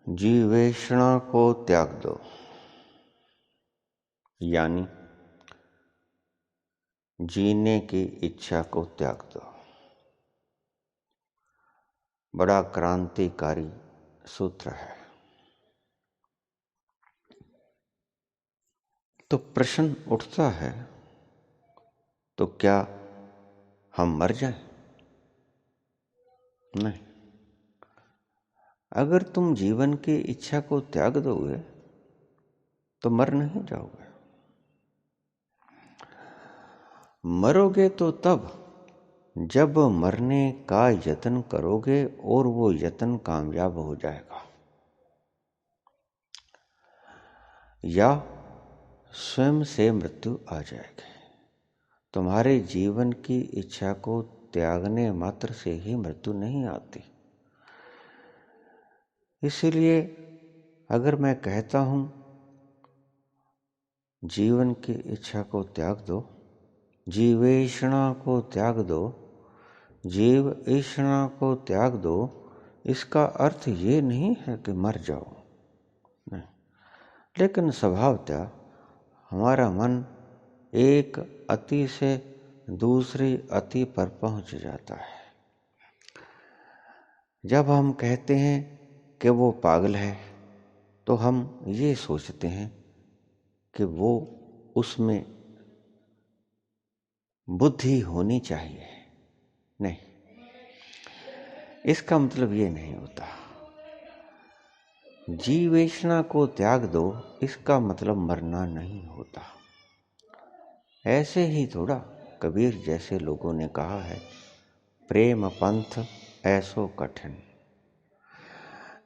जीवेषणा को त्याग दो, यानी जीने की इच्छा को त्याग दो। बड़ा क्रांतिकारी सूत्र है। तो प्रश्न उठता है, तो क्या हम मर जाएं? नहीं। अगर तुम जीवन की इच्छा को त्याग दोगे तो मर नहीं जाओगे। मरोगे तो तब जब मरने का यत्न करोगे और वो यत्न कामयाब हो जाएगा, या स्वयं से मृत्यु आ जाएगी। तुम्हारे जीवन की इच्छा को त्यागने मात्र से ही मृत्यु नहीं आती। इसलिए अगर मैं कहता हूं जीवन की इच्छा को त्याग दो, जीवेषणा को त्याग दो, जीव ईषणा को त्याग दो, इसका अर्थ ये नहीं है कि मर जाओ, नहीं। लेकिन स्वभावतः हमारा मन एक अति से दूसरी अति पर पहुंच जाता है। जब हम कहते हैं कि वो पागल है तो हम ये सोचते हैं कि वो उसमें बुद्धि होनी चाहिए। नहीं, इसका मतलब ये नहीं होता। जीवेषणा को त्याग दो, इसका मतलब मरना नहीं होता। ऐसे ही थोड़ा कबीर जैसे लोगों ने कहा है, प्रेम पंथ ऐसो कठिन,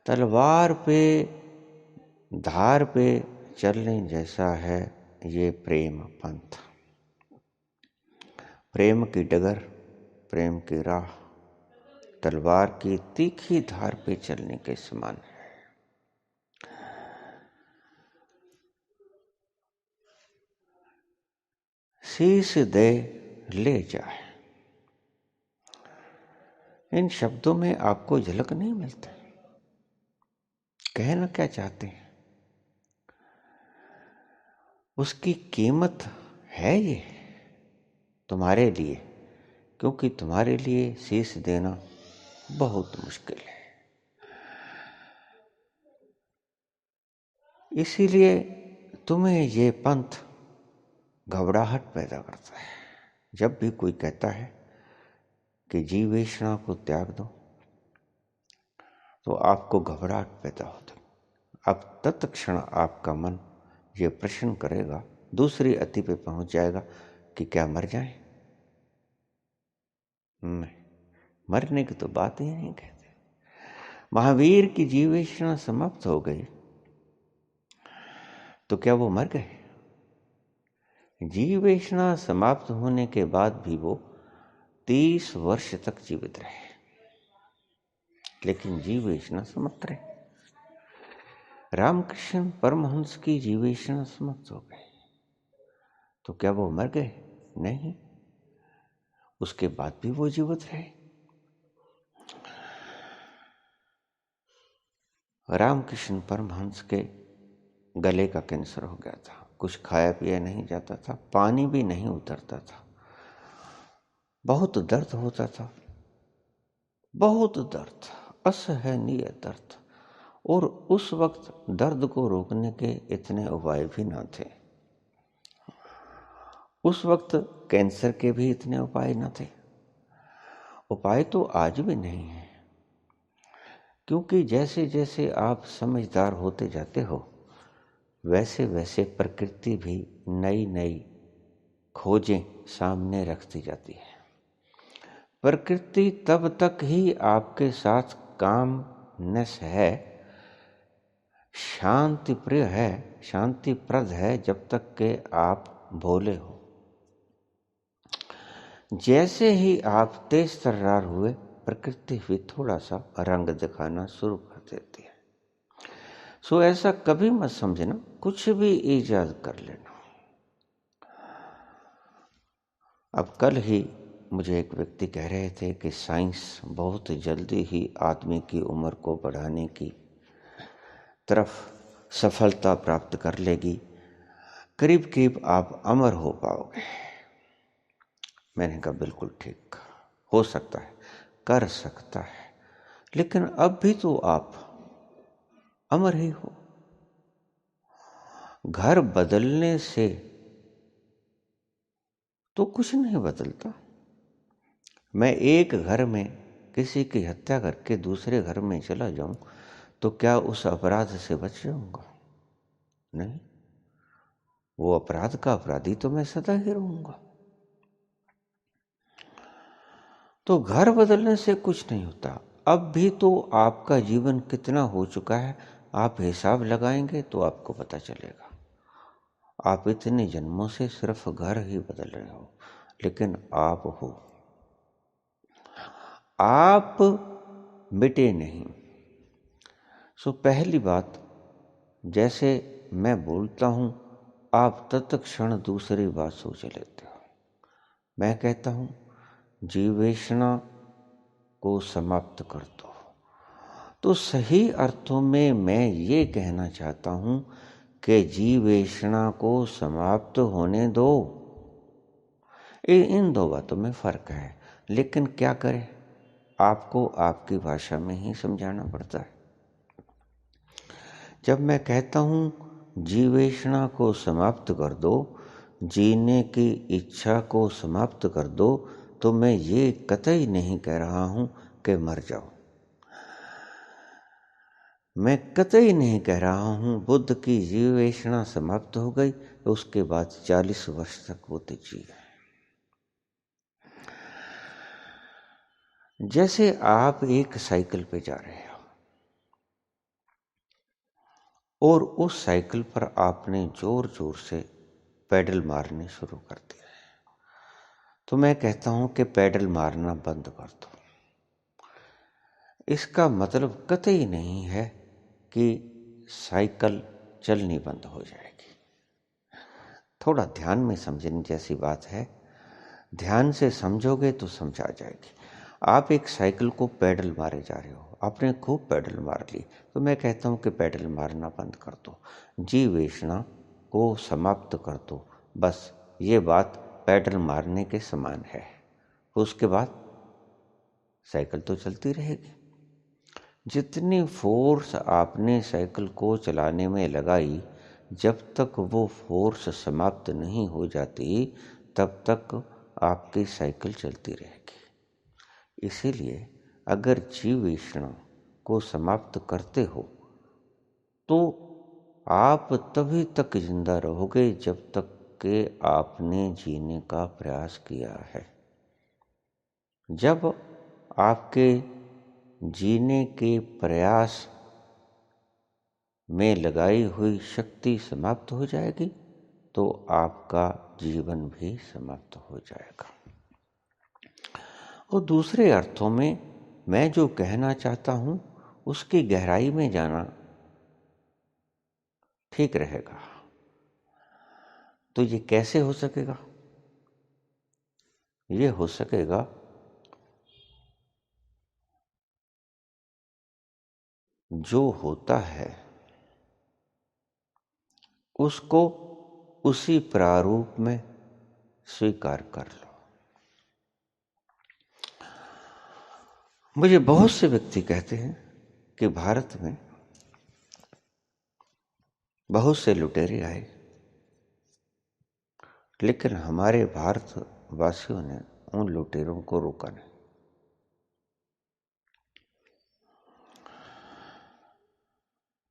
तलवार पे धार पे चलने जैसा है ये प्रेम पंथ। प्रेम की डगर, प्रेम की राह तलवार की तीखी धार पे चलने के समान है। शीश दे ले जाए, इन शब्दों में आपको झलक नहीं मिलती। कहना क्या चाहते हैं? उसकी कीमत है ये तुम्हारे लिए, क्योंकि तुम्हारे लिए शीश देना बहुत मुश्किल है। इसीलिए तुम्हें ये पंथ घबराहट पैदा करता है। जब भी कोई कहता है कि जीवेषणा को त्याग दो, तो आपको घबराहट पैदा होती। अब तत्क्षण आपका मन ये प्रश्न करेगा, दूसरी अति पे पहुंच जाएगा कि क्या मर जाए? नहीं, मरने की तो बात ही नहीं कहते। महावीर की जीवेषणा समाप्त हो गई तो क्या वो मर गए? जीवेषणा समाप्त होने के बाद भी वो 30 वर्ष तक जीवित रहे, लेकिन जीवेषणा समाप्त रहे। रामकृष्ण परमहंस की जीवेषणा समाप्त हो गई तो क्या वो मर गए? नहीं, उसके बाद भी वो जीवित रहे। रामकृष्ण परमहंस के गले का कैंसर हो गया था, कुछ खाया पिया नहीं जाता था, पानी भी नहीं उतरता था, बहुत दर्द होता था, बहुत दर्द, असहनीय दर्द। और उस वक्त दर्द को रोकने के इतने उपाय भी न थे। उस वक्त कैंसर के भी इतने उपाय न थे। उपाय तो आज भी नहीं है, क्योंकि जैसे जैसे आप समझदार होते जाते हो, वैसे वैसे प्रकृति भी नई नई खोजें सामने रखती जाती है। प्रकृति तब तक ही आपके साथ कामनेस है, शांति प्रिय है, शांतिप्रद है, जब तक के आप भोले हो। जैसे ही आप तेज तर्रार हुए, प्रकृति भी थोड़ा सा रंग दिखाना शुरू कर देती है। सो ऐसा कभी मत समझना कुछ भी ईजाद कर लेना। अब कल ही मुझे एक व्यक्ति कह रहे थे कि साइंस बहुत जल्दी ही आदमी की उम्र को बढ़ाने की तरफ सफलता प्राप्त कर लेगी, करीब करीब आप अमर हो पाओगे। मैंने कहा बिल्कुल ठीक, हो सकता है, कर सकता है, लेकिन अब भी तो आप अमर ही हो। घर बदलने से तो कुछ नहीं बदलता। मैं एक घर में किसी की हत्या करके दूसरे घर में चला जाऊं तो क्या उस अपराध से बच जाऊंगा? नहीं, वो अपराध का अपराधी तो मैं सदा ही रहूंगा। तो घर बदलने से कुछ नहीं होता। अब भी तो आपका जीवन कितना हो चुका है, आप हिसाब लगाएंगे तो आपको पता चलेगा। आप इतने जन्मों से सिर्फ घर ही बदल रहे हो, लेकिन आप हो, आप मिटे नहीं। सो पहली बात, जैसे मैं बोलता हूं आप तत्क्षण दूसरी बात सोच लेते हो। मैं कहता हूं जीवेषणा को समाप्त कर दो, तो सही अर्थों में मैं ये कहना चाहता हूं कि जीवेषणा को समाप्त होने दो। इन दो बातों में फर्क है, लेकिन क्या करें, आपको आपकी भाषा में ही समझाना पड़ता है। जब मैं कहता हूं जीवेषणा को समाप्त कर दो, जीने की इच्छा को समाप्त कर दो, तो मैं ये कतई नहीं कह रहा हूं कि मर जाओ। मैं कतई नहीं कह रहा हूं बुद्ध की जीवेषणा समाप्त हो गई तो उसके बाद 40 वर्ष तक वो जिए। जैसे आप एक साइकिल पे जा रहे हो और उस साइकिल पर आपने जोर जोर से पैडल मारने शुरू कर दिया, तो मैं कहता हूं कि पैडल मारना बंद कर दो। इसका मतलब कतई नहीं है कि साइकिल चलनी बंद हो जाएगी। थोड़ा ध्यान में समझने जैसी बात है, ध्यान से समझोगे तो समझा जाएगी। आप एक साइकिल को पैडल मारे जा रहे हो, आपने खूब पैडल मार ली, तो मैं कहता हूं कि पैडल मारना बंद कर दो, जीवेषणा को समाप्त कर दो। बस ये बात पैडल मारने के समान है। उसके बाद साइकिल तो चलती रहेगी। जितनी फोर्स आपने साइकिल को चलाने में लगाई, जब तक वो फोर्स समाप्त नहीं हो जाती तब तक आपकी साइकिल चलती रहेगी। इसीलिए अगर जीवेषणा को समाप्त करते हो तो आप तभी तक जिंदा रहोगे जब तक कि आपने जीने का प्रयास किया है। जब आपके जीने के प्रयास में लगाई हुई शक्ति समाप्त हो जाएगी तो आपका जीवन भी समाप्त हो जाएगा। और दूसरे अर्थों में मैं जो कहना चाहता हूं उसकी गहराई में जाना ठीक रहेगा। तो ये कैसे हो सकेगा? ये हो सकेगा जो होता है उसको उसी प्रारूप में स्वीकार कर लो। मुझे बहुत से व्यक्ति कहते हैं कि भारत में बहुत से लुटेरे आए, लेकिन हमारे भारतवासियों ने उन लुटेरों को रोका नहीं।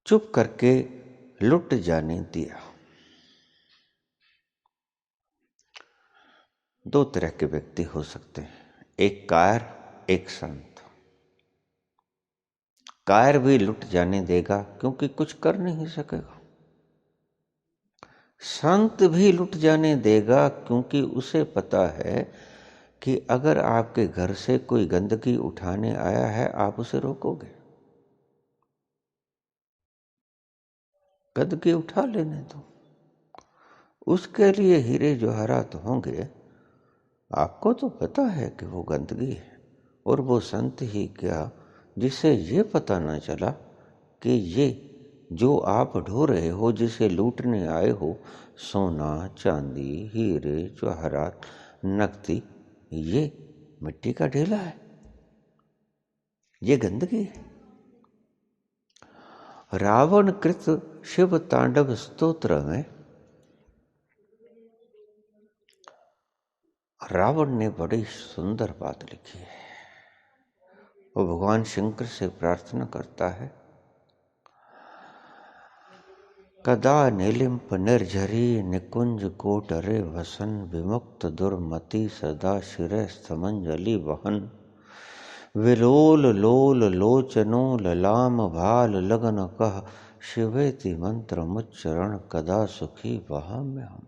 चुप करके लुट जाने दिया। दो तरह के व्यक्ति हो सकते हैं, एक कायर, एक संत। कायर भी लुट जाने देगा क्योंकि कुछ कर नहीं सकेगा। संत भी लुट जाने देगा क्योंकि उसे पता है कि अगर आपके घर से कोई गंदगी उठाने आया है आप उसे रोकोगे। गंदगी उठा लेने दो, उसके लिए हीरे जवाहरात होंगे। आपको तो पता है कि वो गंदगी है, और वो संत ही क्या जिसे ये पता ना चला कि ये जो आप ढो रहे हो, जिसे लूटने आए हो, सोना चांदी हीरे जवाहरात नकदी, ये मिट्टी का ढेला है, ये गंदगी है। रावण कृत शिव तांडव स्तोत्र में रावण ने बड़ी सुंदर बात लिखी है। वो भगवान शंकर से प्रार्थना करता है, कदा नीलिम्प निर्झरी निकुंज कोटरे वसन, विमुक्त दुर्मति सदा शिरे स्तमंजलि वहन, विलोल लोल लोचनो ललाम भाल लगन कह, शिवेति मंत्र मुच्चरण कदा सुखी वहा में हम।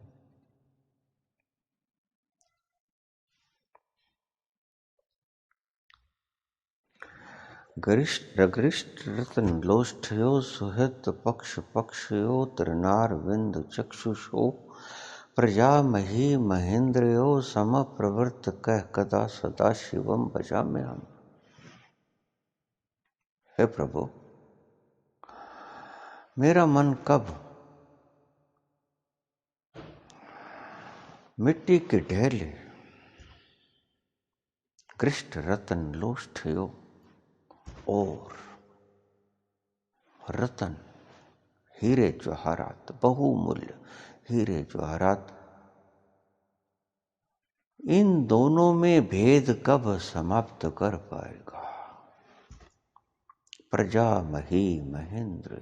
गरिष्ठ रतन लोष्ठयो सुहृत पक्ष पक्षयो, त्रिनार विंद चक्षुषो प्रजा मही महेंद्रयो, सम प्रवृत्त कह कदा सदा शिवम भजा में हम। हे प्रभु, मेरा मन कब मिट्टी के ढेले कृष्ण रतन लोष्ठयो और रतन हीरे जवाहरात, बहुमूल्य हीरे जवाहरात, इन दोनों में भेद कब समाप्त कर पाएगा। प्रजा मही महेंद्र,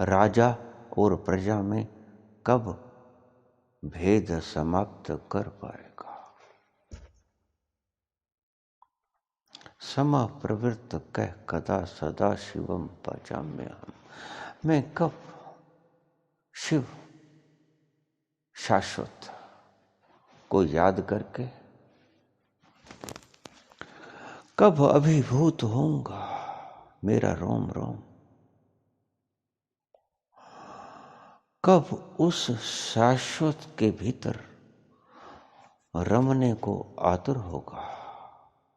राजा और प्रजा में कब भेद समाप्त कर पाएगा। समा प्रवृत्त कह कदा सदा शिवम पचाम्यहम्, मैं कब शिव शाश्वत को याद करके कब अभिभूत होऊंगा। मेरा रोम रोम कब उस शाश्वत के भीतर रमने को आतुर होगा।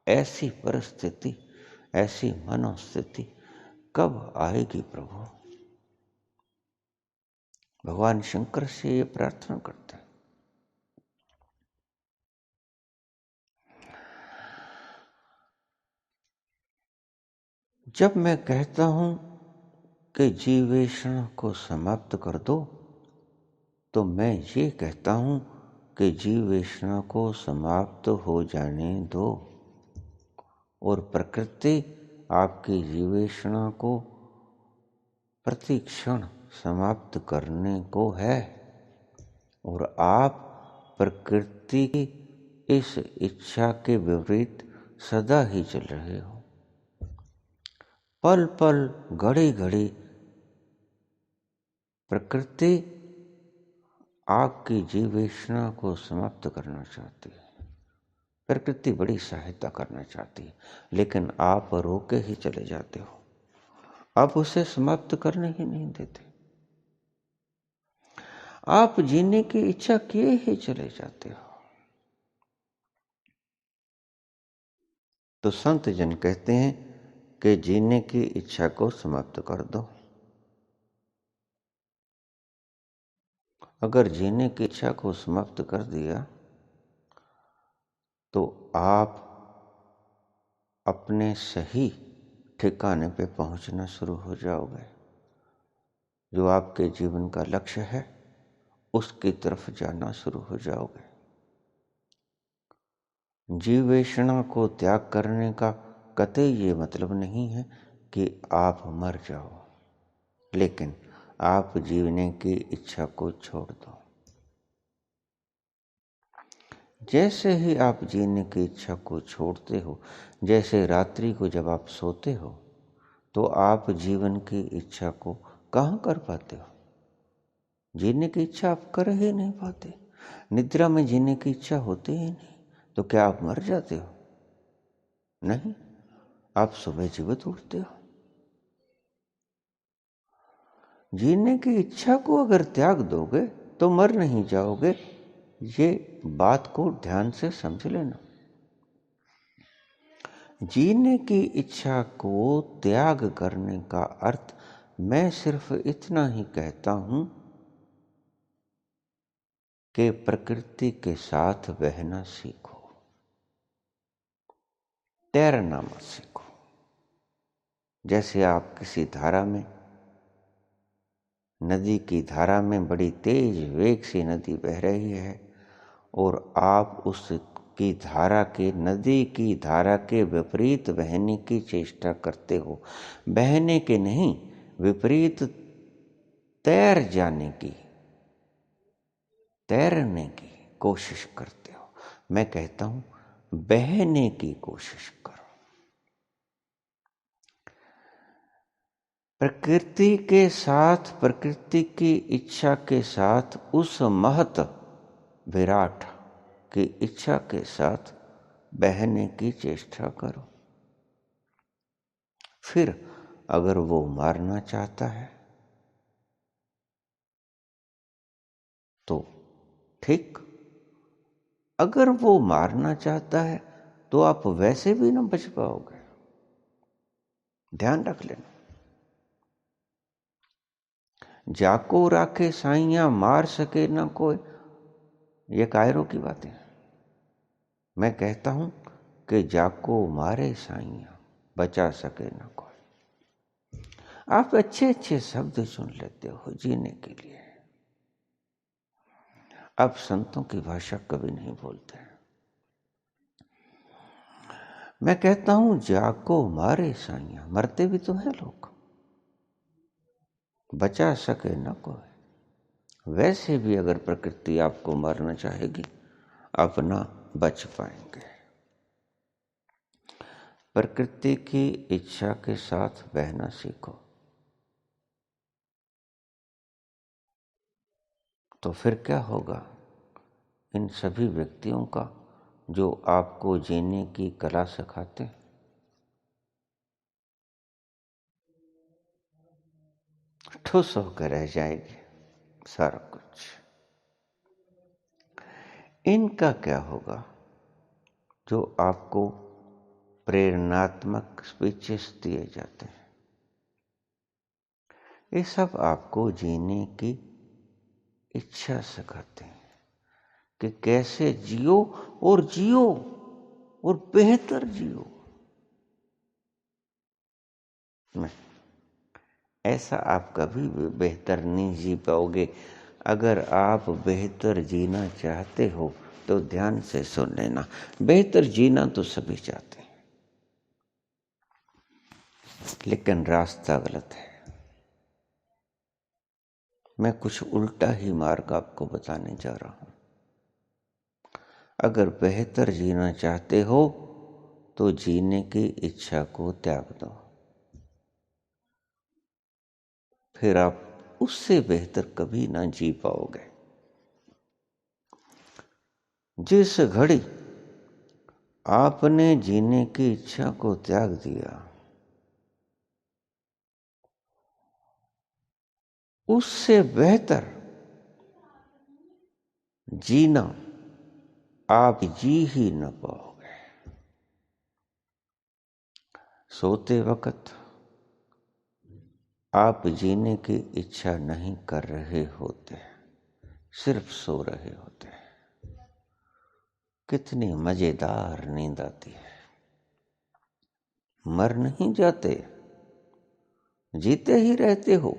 ऐसी परिस्थिति, ऐसी मनोस्थिति कब आएगी प्रभु। भगवान शंकर से ये प्रार्थना करते हैं। जब मैं कहता हूं कि जीवेषण को समाप्त कर दो, तो मैं ये कहता हूं कि जीवेषण को समाप्त हो जाने दो और प्रकृति आपकी जीवेषण को प्रतिक्षण समाप्त करने को है, और आप प्रकृति की इस इच्छा के विपरीत सदा ही चल रहे हो। पल पल घड़ी घड़ी प्रकृति आपकी जीवेषणा को समाप्त करना चाहती है। प्रकृति बड़ी सहायता करना चाहती है, लेकिन आप रोके ही चले जाते हो, आप उसे समाप्त करने ही नहीं देते। आप जीने की इच्छा किए ही चले जाते हो। तो संत जन कहते हैं कि जीने की इच्छा को समाप्त कर दो। अगर जीने की इच्छा को समाप्त कर दिया तो आप अपने सही ठिकाने पे पहुंचना शुरू हो जाओगे। जो आपके जीवन का लक्ष्य है उसकी तरफ जाना शुरू हो जाओगे। जीवेषणा को त्याग करने का कतई ये मतलब नहीं है कि आप मर जाओ, लेकिन आप जीने की इच्छा को छोड़ दो। जैसे ही आप जीने की इच्छा को छोड़ते हो, जैसे रात्रि को जब आप सोते हो, तो आप जीवन की इच्छा को कहाँ कर पाते हो। जीने की इच्छा आप कर ही नहीं पाते। निद्रा में जीने की इच्छा होती ही नहीं, तो क्या आप मर जाते हो? नहीं, आप सुबह जीवित उठते हो। जीने की इच्छा को अगर त्याग दोगे तो मर नहीं जाओगे। ये बात को ध्यान से समझ लेना। जीने की इच्छा को त्याग करने का अर्थ मैं सिर्फ इतना ही कहता हूं कि प्रकृति के साथ बहना सीखो, तैरना मत सीखो। जैसे आप किसी धारा में, नदी की धारा में बड़ी तेज वेग से नदी बह रही है और आप उसकी धारा के, नदी की धारा के विपरीत बहने की चेष्टा करते हो, बहने के नहीं, विपरीत तैर जाने की, तैरने की कोशिश करते हो। मैं कहता हूं बहने की कोशिश करो। प्रकृति के साथ, प्रकृति की इच्छा के साथ, उस महत विराट की इच्छा के साथ बहने की चेष्टा करो। फिर अगर वो मारना चाहता है तो ठीक, अगर वो मारना चाहता है तो आप वैसे भी ना बच पाओगे, ध्यान रख लेना। जाको राखे साइया मार सके ना कोई, ये कायरों की बातें। मैं कहता हूं कि जाको मारे साइया बचा सके ना कोई। आप अच्छे अच्छे शब्द चुन लेते हो जीने के लिए, आप संतों की भाषा कभी नहीं बोलते। मैं कहता हूं जाको मारे साइया, मरते भी तो है लोग, बचा सके ना कोई। वैसे भी अगर प्रकृति आपको मारना चाहेगी, अपना बच पाएंगे। प्रकृति की इच्छा के साथ बहना सीखो, तो फिर क्या होगा? इन सभी व्यक्तियों का जो आपको जीने की कला सिखाते, ठुस होकर रह जाएगी सारा कुछ। इनका क्या होगा जो आपको प्रेरणात्मक स्पीचेस दिए जाते हैं? ये सब आपको जीने की इच्छा सिखाते हैं कि कैसे जियो, और जियो और बेहतर जियो। नहीं, ऐसा आप कभी भी बेहतर नहीं जी पाओगे। अगर आप बेहतर जीना चाहते हो तो ध्यान से सुन लेना, बेहतर जीना तो सभी चाहते हैं, लेकिन रास्ता गलत है। मैं कुछ उल्टा ही मार्ग आपको बताने जा रहा हूं। अगर बेहतर जीना चाहते हो तो जीने की इच्छा को त्याग दो, फिर आप उससे बेहतर कभी ना जी पाओगे। जिस घड़ी आपने जीने की इच्छा को त्याग दिया, उससे बेहतर जीना आप जी ही न पाओगे। सोते वक्त आप जीने की इच्छा नहीं कर रहे होते, सिर्फ सो रहे होते। कितनी मजेदार नींद आती है। मर नहीं जाते, जीते ही रहते हो।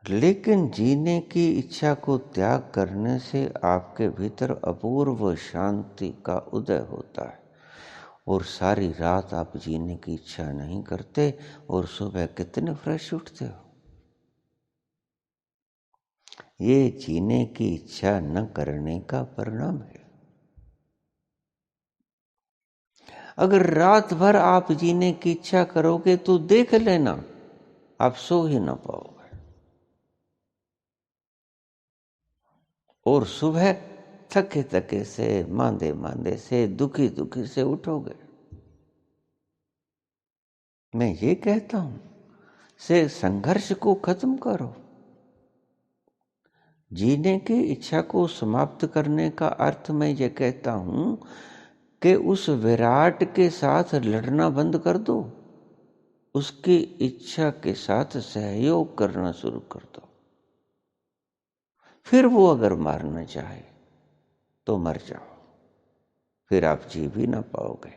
लेकिन जीने की इच्छा को त्याग करने से आपके भीतर अपूर्व शांति का उदय होता है, और सारी रात आप जीने की इच्छा नहीं करते और सुबह कितने फ्रेश उठते हो। ये जीने की इच्छा न करने का परिणाम है। अगर रात भर आप जीने की इच्छा करोगे तो देख लेना आप सो ही ना पाओगे, और सुबह थके थके से, मांदे मांदे से, दुखी दुखी से उठोगे। मैं ये कहता हूं से संघर्ष को खत्म करो। जीने की इच्छा को समाप्त करने का अर्थ मैं ये कहता हूं कि उस विराट के साथ लड़ना बंद कर दो। उसकी इच्छा के साथ सहयोग करना शुरू कर दो। फिर वो अगर मारना चाहे तो मर जाओ, फिर आप जी भी ना पाओगे।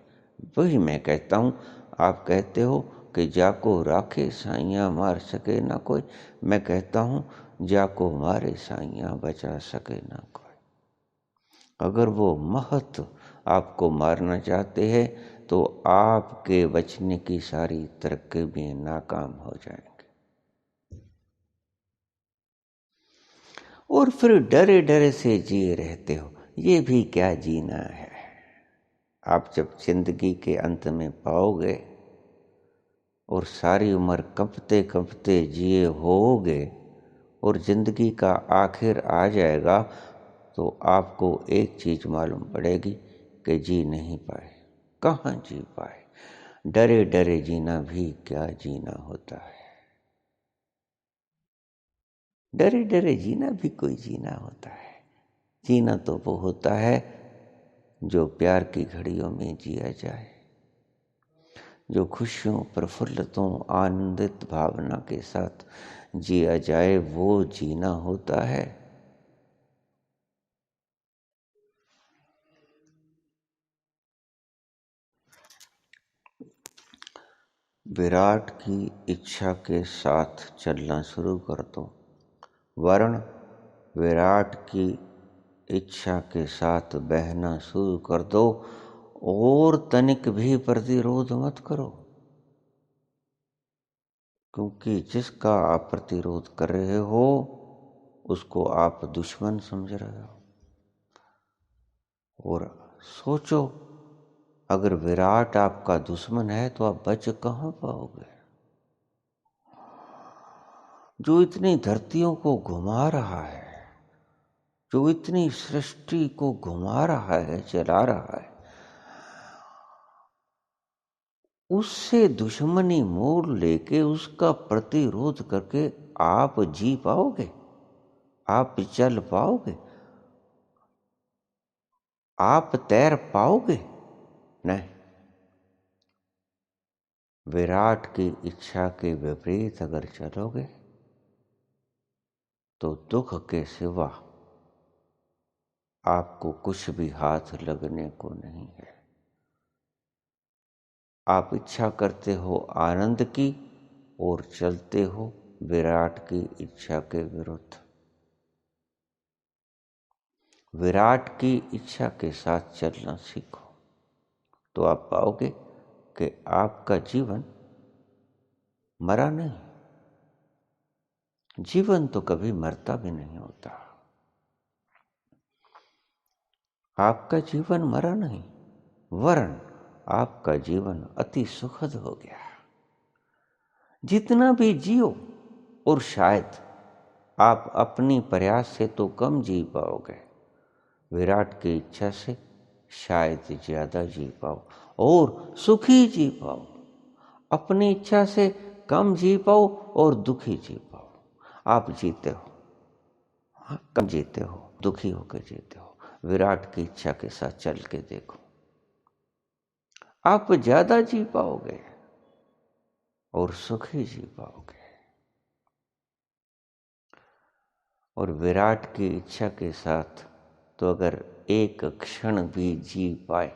वही मैं कहता हूं, आप कहते हो कि जाको राखे साइयां मार सके ना कोई, मैं कहता हूं जाको मारे साइयां बचा सके ना कोई। अगर वो महत आपको मारना चाहते हैं तो आपके बचने की सारी तरकीबें नाकाम हो जाएंगी। और फिर डरे डरे से जिए रहते हो, ये भी क्या जीना है। आप जब जिंदगी के अंत में पाओगे और सारी उम्र कंपते कंपते जिए होगे और जिंदगी का आखिर आ जाएगा, तो आपको एक चीज मालूम पड़ेगी कि जी नहीं पाए। कहाँ जी पाए। डरे डरे जीना भी क्या जीना होता है। डरे डरे जीना भी कोई जीना होता है। जीना तो वो होता है जो प्यार की घड़ियों में जिया जाए, जो खुशियों प्रफुल्लतों आनंदित भावना के साथ जिया जाए, वो जीना होता है। विराट की इच्छा के साथ चलना शुरू कर दो, वर्ण विराट की इच्छा के साथ बहना शुरू कर दो और तनिक भी प्रतिरोध मत करो, क्योंकि जिसका आप प्रतिरोध कर रहे हो उसको आप दुश्मन समझ रहे हो। और सोचो, अगर विराट आपका दुश्मन है तो आप बच कहाँ पाओगे। जो इतनी धरतियों को घुमा रहा है, जो इतनी सृष्टि को घुमा रहा है, चला रहा है, उससे दुश्मनी मोल लेके उसका प्रतिरोध करके आप जी पाओगे, आप चल पाओगे, आप तैर पाओगे? नहीं। विराट की इच्छा के विपरीत अगर चलोगे तो दुख के सिवा आपको कुछ भी हाथ लगने को नहीं है। आप इच्छा करते हो आनंद की और चलते हो विराट की इच्छा के विरुद्ध। विराट की इच्छा के साथ चलना सीखो तो आप पाओगे कि आपका जीवन मरा नहीं। जीवन तो कभी मरता भी नहीं होता। आपका जीवन मरा नहीं, वरन आपका जीवन अति सुखद हो गया। जितना भी जियो, और शायद आप अपनी प्रयास से तो कम जी पाओगे, विराट की इच्छा से शायद ज्यादा जी पाओ और सुखी जी पाओ। अपनी इच्छा से कम जी पाओ और दुखी जी पाओ। आप जीते हो, कम जीते हो, दुखी होकर जीते हो। विराट की इच्छा के साथ चल के देखो, आप ज्यादा जी पाओगे और सुखी जी पाओगे। और विराट की इच्छा के साथ तो अगर एक क्षण भी जी पाए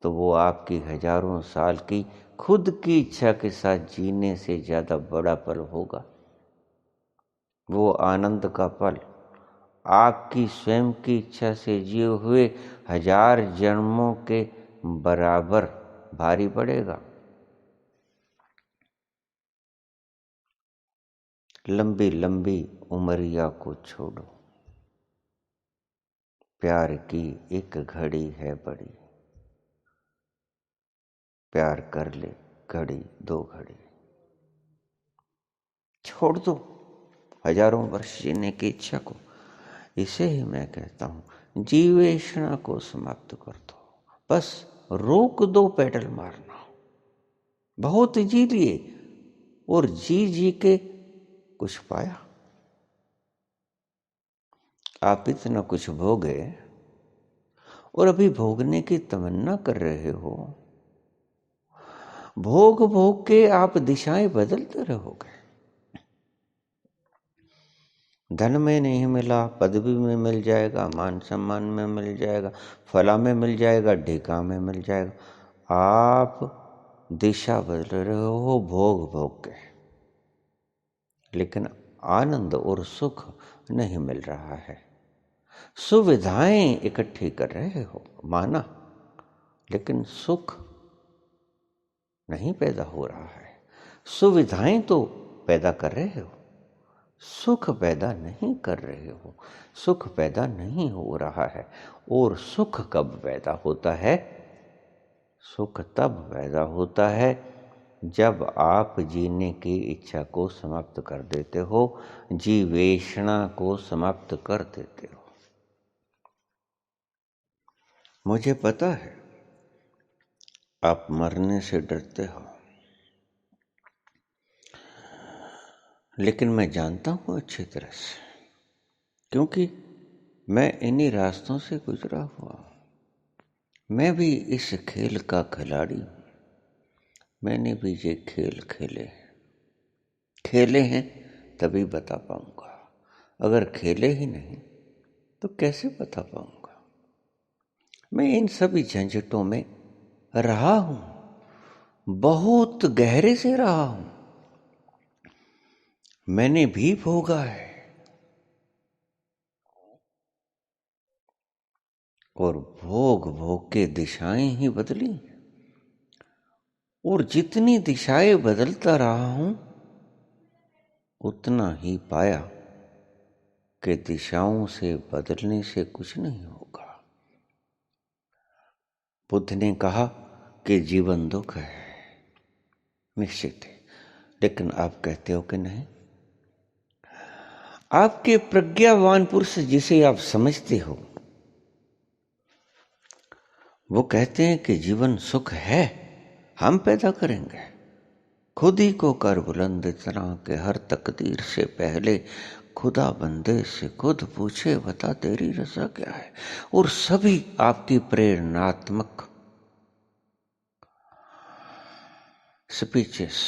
तो वो आपकी हजारों साल की खुद की इच्छा के साथ जीने से ज्यादा बड़ा पल होगा। वो आनंद का पल आपकी स्वयं की इच्छा से जिए हुए हजार जन्मों के बराबर भारी पड़ेगा। लंबी लंबी उमरिया को छोड़ो, प्यार की एक घड़ी है बड़ी, प्यार कर ले घड़ी दो घड़ी। छोड़ दो हजारों वर्ष जीने की इच्छा को। इसे ही मैं कहता हूं, जीवेषणा को समाप्त कर दो। बस रोक दो पेडल मारना। बहुत जी लिए और जी जी के कुछ पाया। आप इतना कुछ भोगे और अभी भोगने की तमन्ना कर रहे हो, भोग भोग के आप दिशाएं बदलते रहोगे। धन में नहीं मिला, पदवी में मिल जाएगा, मान सम्मान में मिल जाएगा, फला में मिल जाएगा, ढीका में मिल जाएगा। आप दिशा बदल रहे हो भोग भोग के, लेकिन आनंद और सुख नहीं मिल रहा है। सुविधाएं इकट्ठी कर रहे हो, माना, लेकिन सुख नहीं पैदा हो रहा है। सुविधाएं तो पैदा कर रहे हो, सुख पैदा नहीं कर रहे हो। सुख पैदा नहीं हो रहा है। और सुख कब पैदा होता है? सुख तब पैदा होता है जब आप जीने की इच्छा को समाप्त कर देते हो, जीवेषणा को समाप्त कर देते हो। मुझे पता है आप मरने से डरते हो, लेकिन मैं जानता हूं अच्छी तरह से, क्योंकि मैं इन्हीं रास्तों से गुजरा हुआ। मैं भी इस खेल का खिलाड़ी हूं। मैंने भी ये खेल खेले हैं तभी बता पाऊंगा। अगर खेले ही नहीं तो कैसे बता पाऊंगा? मैं इन सभी झंझटों में रहा हूं, बहुत गहरे से रहा हूं। मैंने भी भोगा है, और भोग भोग के दिशाएं ही बदली। और जितनी दिशाएं बदलता रहा हूं, उतना ही पाया कि दिशाओं से बदलने से कुछ नहीं होगा। बुद्ध ने कहा कि जीवन दुख है, निश्चित है, लेकिन आप कहते हो कि नहीं। आपके प्रज्ञावान पुरुष जिसे आप समझते हो, वो कहते हैं कि जीवन सुख है, हम पैदा करेंगे। खुद ही को कर बुलंद इतना के हर तकदीर से पहले खुदा बंदे से खुद पूछे बता तेरी रजा क्या है। और सभी आपकी प्रेरणात्मक स्पीचेस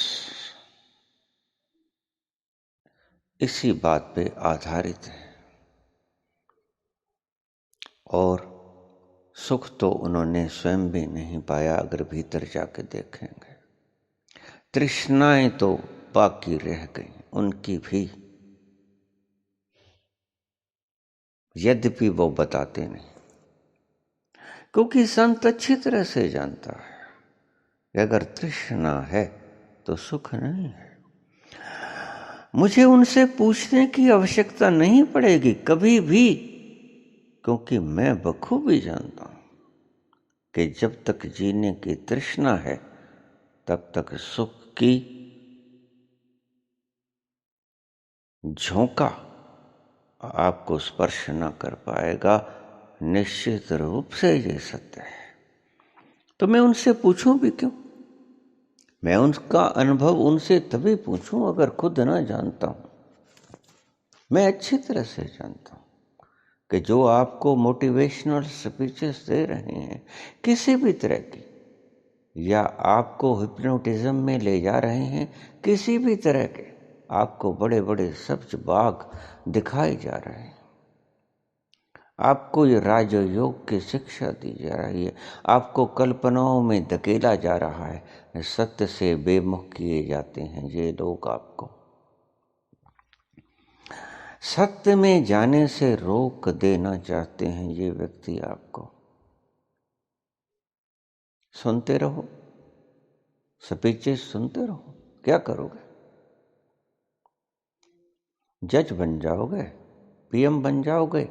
इसी बात पे आधारित है। और सुख तो उन्होंने स्वयं भी नहीं पाया, अगर भीतर जाके देखेंगे। तृष्णाएं तो बाकी रह गई उनकी भी, यद्यपि वो बताते नहीं, क्योंकि संत अच्छी तरह से जानता है कि अगर तृष्णा है तो सुख नहीं है। मुझे उनसे पूछने की आवश्यकता नहीं पड़ेगी कभी भी, क्योंकि मैं बखूबी जानता हूं कि जब तक जीने की तृष्णा है तब तक सुख की झोंका आपको स्पर्श न कर पाएगा। निश्चित रूप से ये सत्य है। तो मैं उनसे पूछूं भी क्यों? मैं उनका अनुभव उनसे तभी पूछूं अगर खुद ना जानता हूं। मैं अच्छी तरह से जानता हूं कि जो आपको मोटिवेशनल स्पीचेस दे रहे हैं किसी भी तरह की, या आपको हिप्नोटिज्म में ले जा रहे हैं किसी भी तरह के, आपको बड़े बड़े सब्ज बाग दिखाए जा रहे हैं, आपको ये राजयोग की शिक्षा दी जा रही है, आपको कल्पनाओं में धकेला जा रहा है, सत्य से बेमुख किए जाते हैं ये लोग। आपको सत्य में जाने से रोक देना चाहते हैं ये व्यक्ति। आपको सुनते रहो, स्पीचेस सुनते रहो, क्या करोगे? जज बन जाओगे, पीएम बन जाओगे,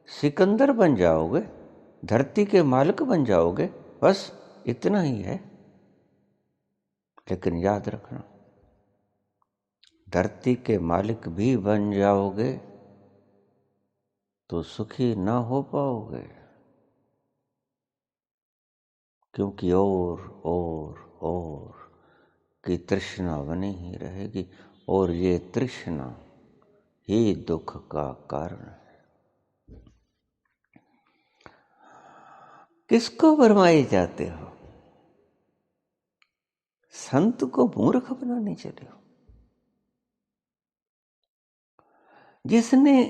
सिकंदर बन जाओगे, धरती के मालिक बन जाओगे, बस इतना ही है। लेकिन याद रखना, धरती के मालिक भी बन जाओगे तो सुखी ना हो पाओगे, क्योंकि और की तृष्णा बनी ही रहेगी, और ये तृष्णा ही दुख का कारण है। किसको भरमाए जाते हो? संत को मूर्ख बनाने चले हो। जिसने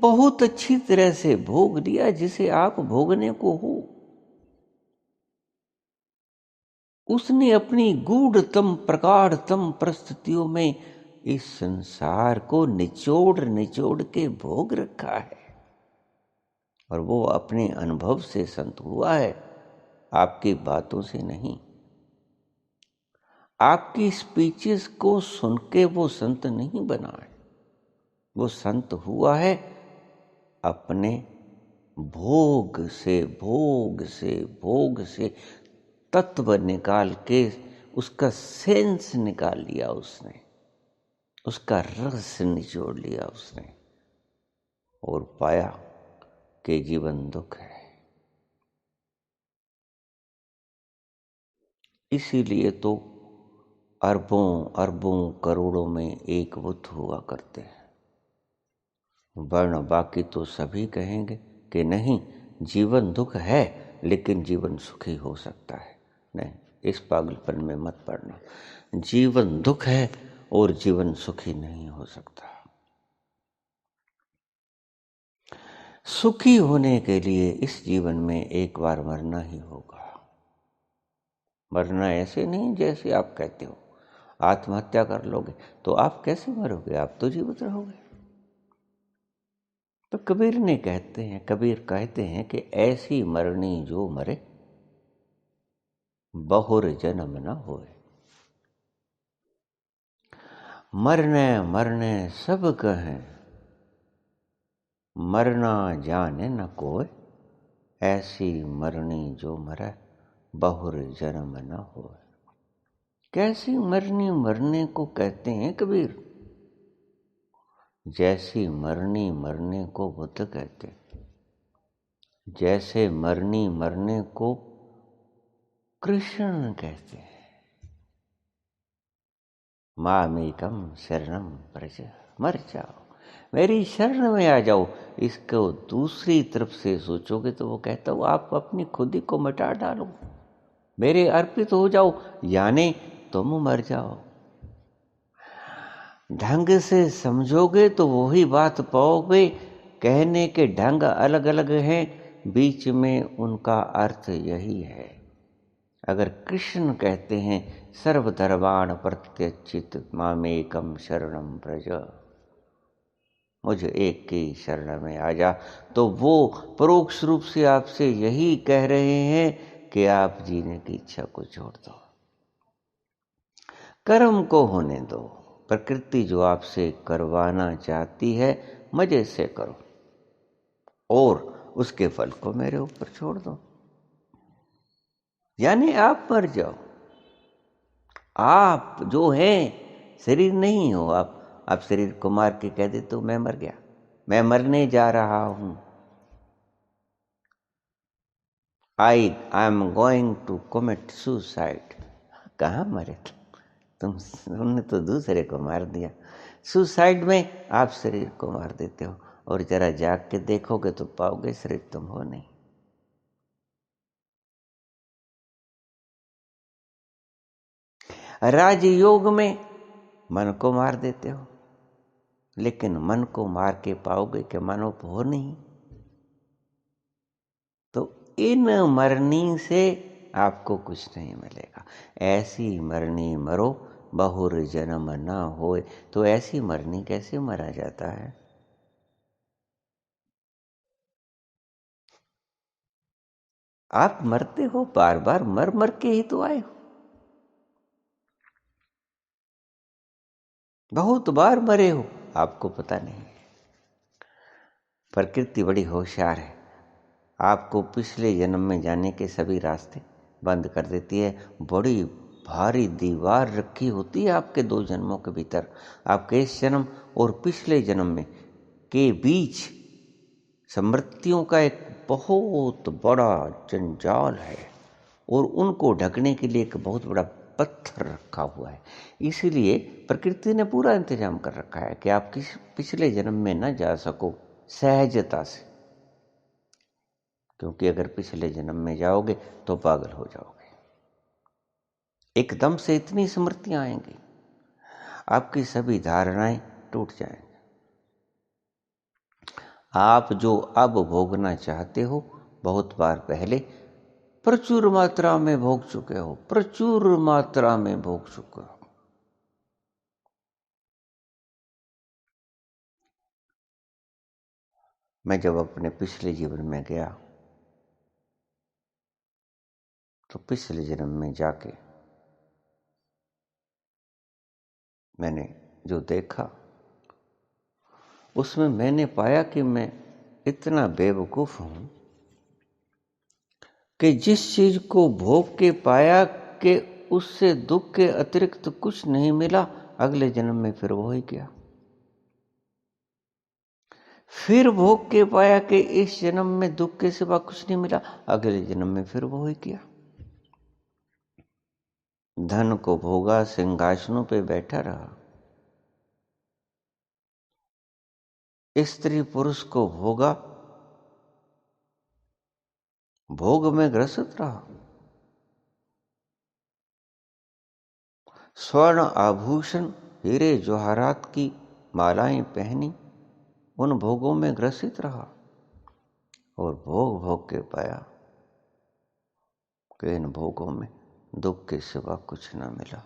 बहुत अच्छी तरह से भोग लिया, जिसे आप भोगने को हो, उसने अपनी गूढ़तम प्रगाढ़तम परिस्थितियों में इस संसार को निचोड़ निचोड़ के भोग रखा है, और वो अपने अनुभव से संत हुआ है, आपकी बातों से नहीं। आपकी स्पीचेस को सुन के वो संत नहीं बना है, वो संत हुआ है अपने भोग से भोग से भोग से तत्व निकाल के, उसका सेंस निकाल लिया उसने, उसका रस निचोड़ लिया उसने, और पाया कि जीवन दुख है। इसीलिए तो अरबों अरबों करोड़ों में एक बुद्ध हुआ करते हैं। वर्ण बाकी तो सभी कहेंगे कि नहीं, जीवन दुख है लेकिन जीवन सुखी हो सकता है। नहीं, इस पागलपन में मत पड़ना। जीवन दुख है और जीवन सुखी नहीं हो सकता। सुखी होने के लिए इस जीवन में एक बार मरना ही होगा। मरना ऐसे नहीं जैसे आप कहते हो आत्महत्या कर लोगे तो आप कैसे मरोगे, आप तो जीवित रहोगे। तो कबीर कहते हैं कि ऐसी मरनी जो मरे, बहुर जन्म न होए। मरने मरने सब कहें, मरना जाने न कोय। ऐसी मरनी जो मरे, बहुर जन्म न होए। कैसी मरनी मरने को कहते हैं कबीर? जैसी मरनी मरने को बुद्ध कहते, जैसे मरनी मरने को कृष्ण कहते हैं। मामेकम शरणम प्रज, मर जाओ, मेरी शरण में आ जाओ। इसको दूसरी तरफ से सोचोगे तो वो कहता हूं आप अपनी खुद ही को मिटा डालो, मेरे अर्पित हो जाओ, यानी तुम मर जाओ। ढंग से समझोगे तो वही बात पाओगे। कहने के ढंग अलग अलग हैं, बीच में उनका अर्थ यही है। अगर कृष्ण कहते हैं सर्वधर्माण प्रत्यच्चित मामेकम शरणम व्रज, मुझे एक की शरण में आ जा, तो वो परोक्ष रूप से आपसे यही कह रहे हैं कि आप जीने की इच्छा को छोड़ दो, कर्म को होने दो। प्रकृति जो आपसे करवाना चाहती है मजे से करो, और उसके फल को मेरे ऊपर छोड़ दो। यानी आप मर जाओ। आप जो हैं शरीर नहीं हो। आप शरीर को मार के कह देते हो मैं मर गया, मैं मरने जा रहा हूं, I am going to commit suicide. कहाँ मरे तुमने तो दूसरे को मार दिया। सुसाइड में आप शरीर को मार देते हो, और जरा जाग के देखोगे तो पाओगे शरीर तुम हो नहीं। राजयोग में मन को मार देते हो, लेकिन मन को मार के पाओगे कि मन हो नहीं। तो इन मरनी से आपको कुछ नहीं मिलेगा। ऐसी मरनी मरो, बहुर जन्म ना होए। तो ऐसी मरनी कैसे मरा जाता है? आप मरते हो बार बार, मर मर के ही तो आए हो। बहुत बार मरे हो, आपको पता नहीं। प्रकृति बड़ी होशियार है, आपको पिछले जन्म में जाने के सभी रास्ते बंद कर देती है। बड़ी भारी दीवार रखी होती है आपके दो जन्मों के भीतर। आपके इस जन्म और पिछले जन्म में के बीच स्मृतियों का एक बहुत बड़ा जंजाल है, और उनको ढकने के लिए एक बहुत बड़ा पत्थर रखा हुआ है। इसीलिए प्रकृति ने पूरा इंतजाम कर रखा है कि आप किस पिछले जन्म में न जा सको सहजता से, क्योंकि अगर पिछले जन्म में जाओगे तो पागल हो जाओगे। एकदम से इतनी स्मृतियां आएंगी, आपकी सभी धारणाएं टूट जाएंगी। आप जो अब भोगना चाहते हो, बहुत बार पहले प्रचुर मात्रा में भोग चुके हो, प्रचुर मात्रा में भोग चुके हो। मैं जब अपने पिछले जीवन में गया तो पिछले जन्म में जाके मैंने जो देखा उसमें मैंने पाया कि मैं इतना बेवकूफ हूं कि जिस चीज को भोग के पाया कि उससे दुख के अतिरिक्त कुछ नहीं मिला, अगले जन्म में फिर वो ही किया। फिर भोग के पाया कि इस जन्म में दुख के सिवा कुछ नहीं मिला, अगले जन्म में फिर वो ही किया। धन को भोगा, सिंहासनों पे बैठा रहा, स्त्री पुरुष को भोगा, भोग में ग्रसित रहा, स्वर्ण आभूषण हीरे जवाहरात की मालाएं पहनी, उन भोगों में ग्रसित रहा और भोग भोग के पाया कि इन भोगों में दुख के सिवा कुछ न मिला।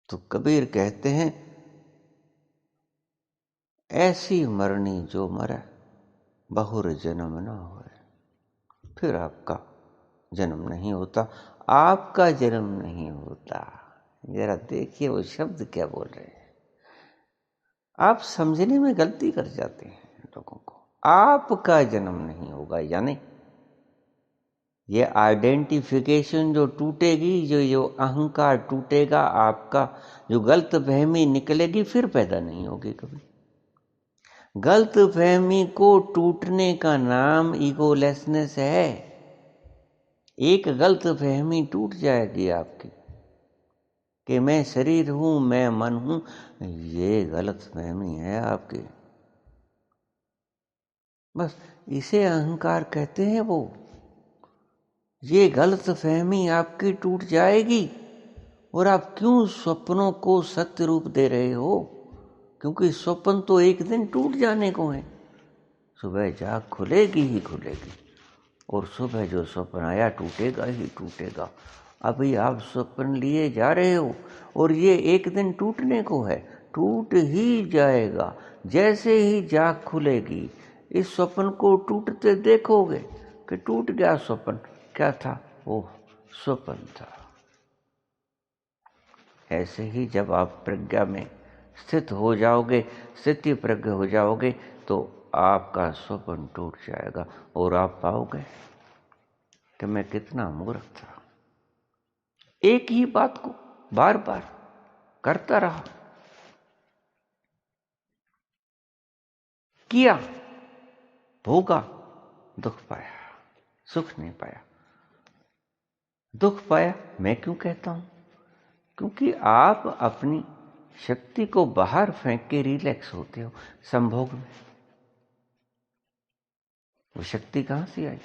तो कबीर कहते हैं, ऐसी मरनी जो मरे बहुर जन्म न होए। फिर आपका जन्म नहीं होता, आपका जन्म नहीं होता। जरा देखिए वो शब्द क्या बोल रहे हैं। आप समझने में गलती कर जाते हैं लोगों को। आपका जन्म नहीं होगा, यानी ये आइडेंटिफिकेशन जो टूटेगी, जो अहंकार टूटेगा, आपका जो गलत फहमी निकलेगी, फिर पैदा नहीं होगी कभी। गलत फहमी को टूटने का नाम ईगोलेसनेस है। एक गलत फहमी टूट जाएगी आपकी कि मैं शरीर हूं, मैं मन हूं, ये गलत फहमी है आपकी। बस इसे अहंकार कहते हैं। वो ये गलत फहमी आपकी टूट जाएगी और आप क्यों स्वप्नों को सत्य रूप दे रहे हो? क्योंकि स्वप्न तो एक दिन टूट जाने को है। सुबह जाग खुलेगी ही खुलेगी और सुबह जो स्वप्न आया टूटेगा ही टूटेगा। अभी आप स्वप्न लिए जा रहे हो और ये एक दिन टूटने को है, टूट ही जाएगा। जैसे ही जाग खुलेगी इस स्वप्न को टूटते देखोगे कि टूट गया स्वप्न। क्या था? वो स्वप्न था। ऐसे ही जब आप प्रज्ञा में स्थित हो जाओगे, स्थिति प्रज्ञ हो जाओगे, तो आपका स्वप्न टूट जाएगा और आप पाओगे कि मैं कितना मूर्ख था। एक ही बात को बार बार करता रहा, किया, भोगा, दुख पाया, सुख नहीं पाया। दुख पाया मैं क्यों कहता हूं? क्योंकि आप अपनी शक्ति को बाहर फेंक के रिलैक्स होते हो संभोग में। वो शक्ति कहां से आई?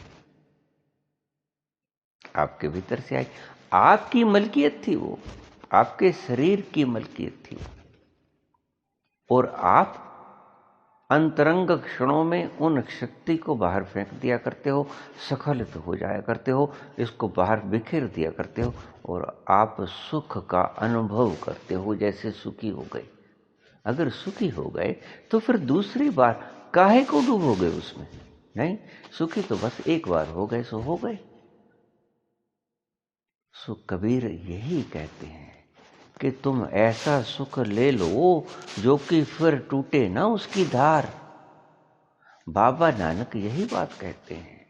आपके भीतर से आई। आपकी मलकियत थी वो, आपके शरीर की मलकियत थी वो। और आप अंतरंग क्षणों में उन शक्ति को बाहर फेंक दिया करते हो, स्खलित हो जाया करते हो, इसको बाहर बिखेर दिया करते हो और आप सुख का अनुभव करते हो जैसे सुखी हो गए। अगर सुखी हो गए तो फिर दूसरी बार काहे को डूबोगे उसमें? नहीं, सुखी तो बस एक बार हो गए सो हो गए। सो कबीर यही कहते हैं कि तुम ऐसा सुख ले लो जो कि फिर टूटे ना उसकी धार। बाबा नानक यही बात कहते हैं।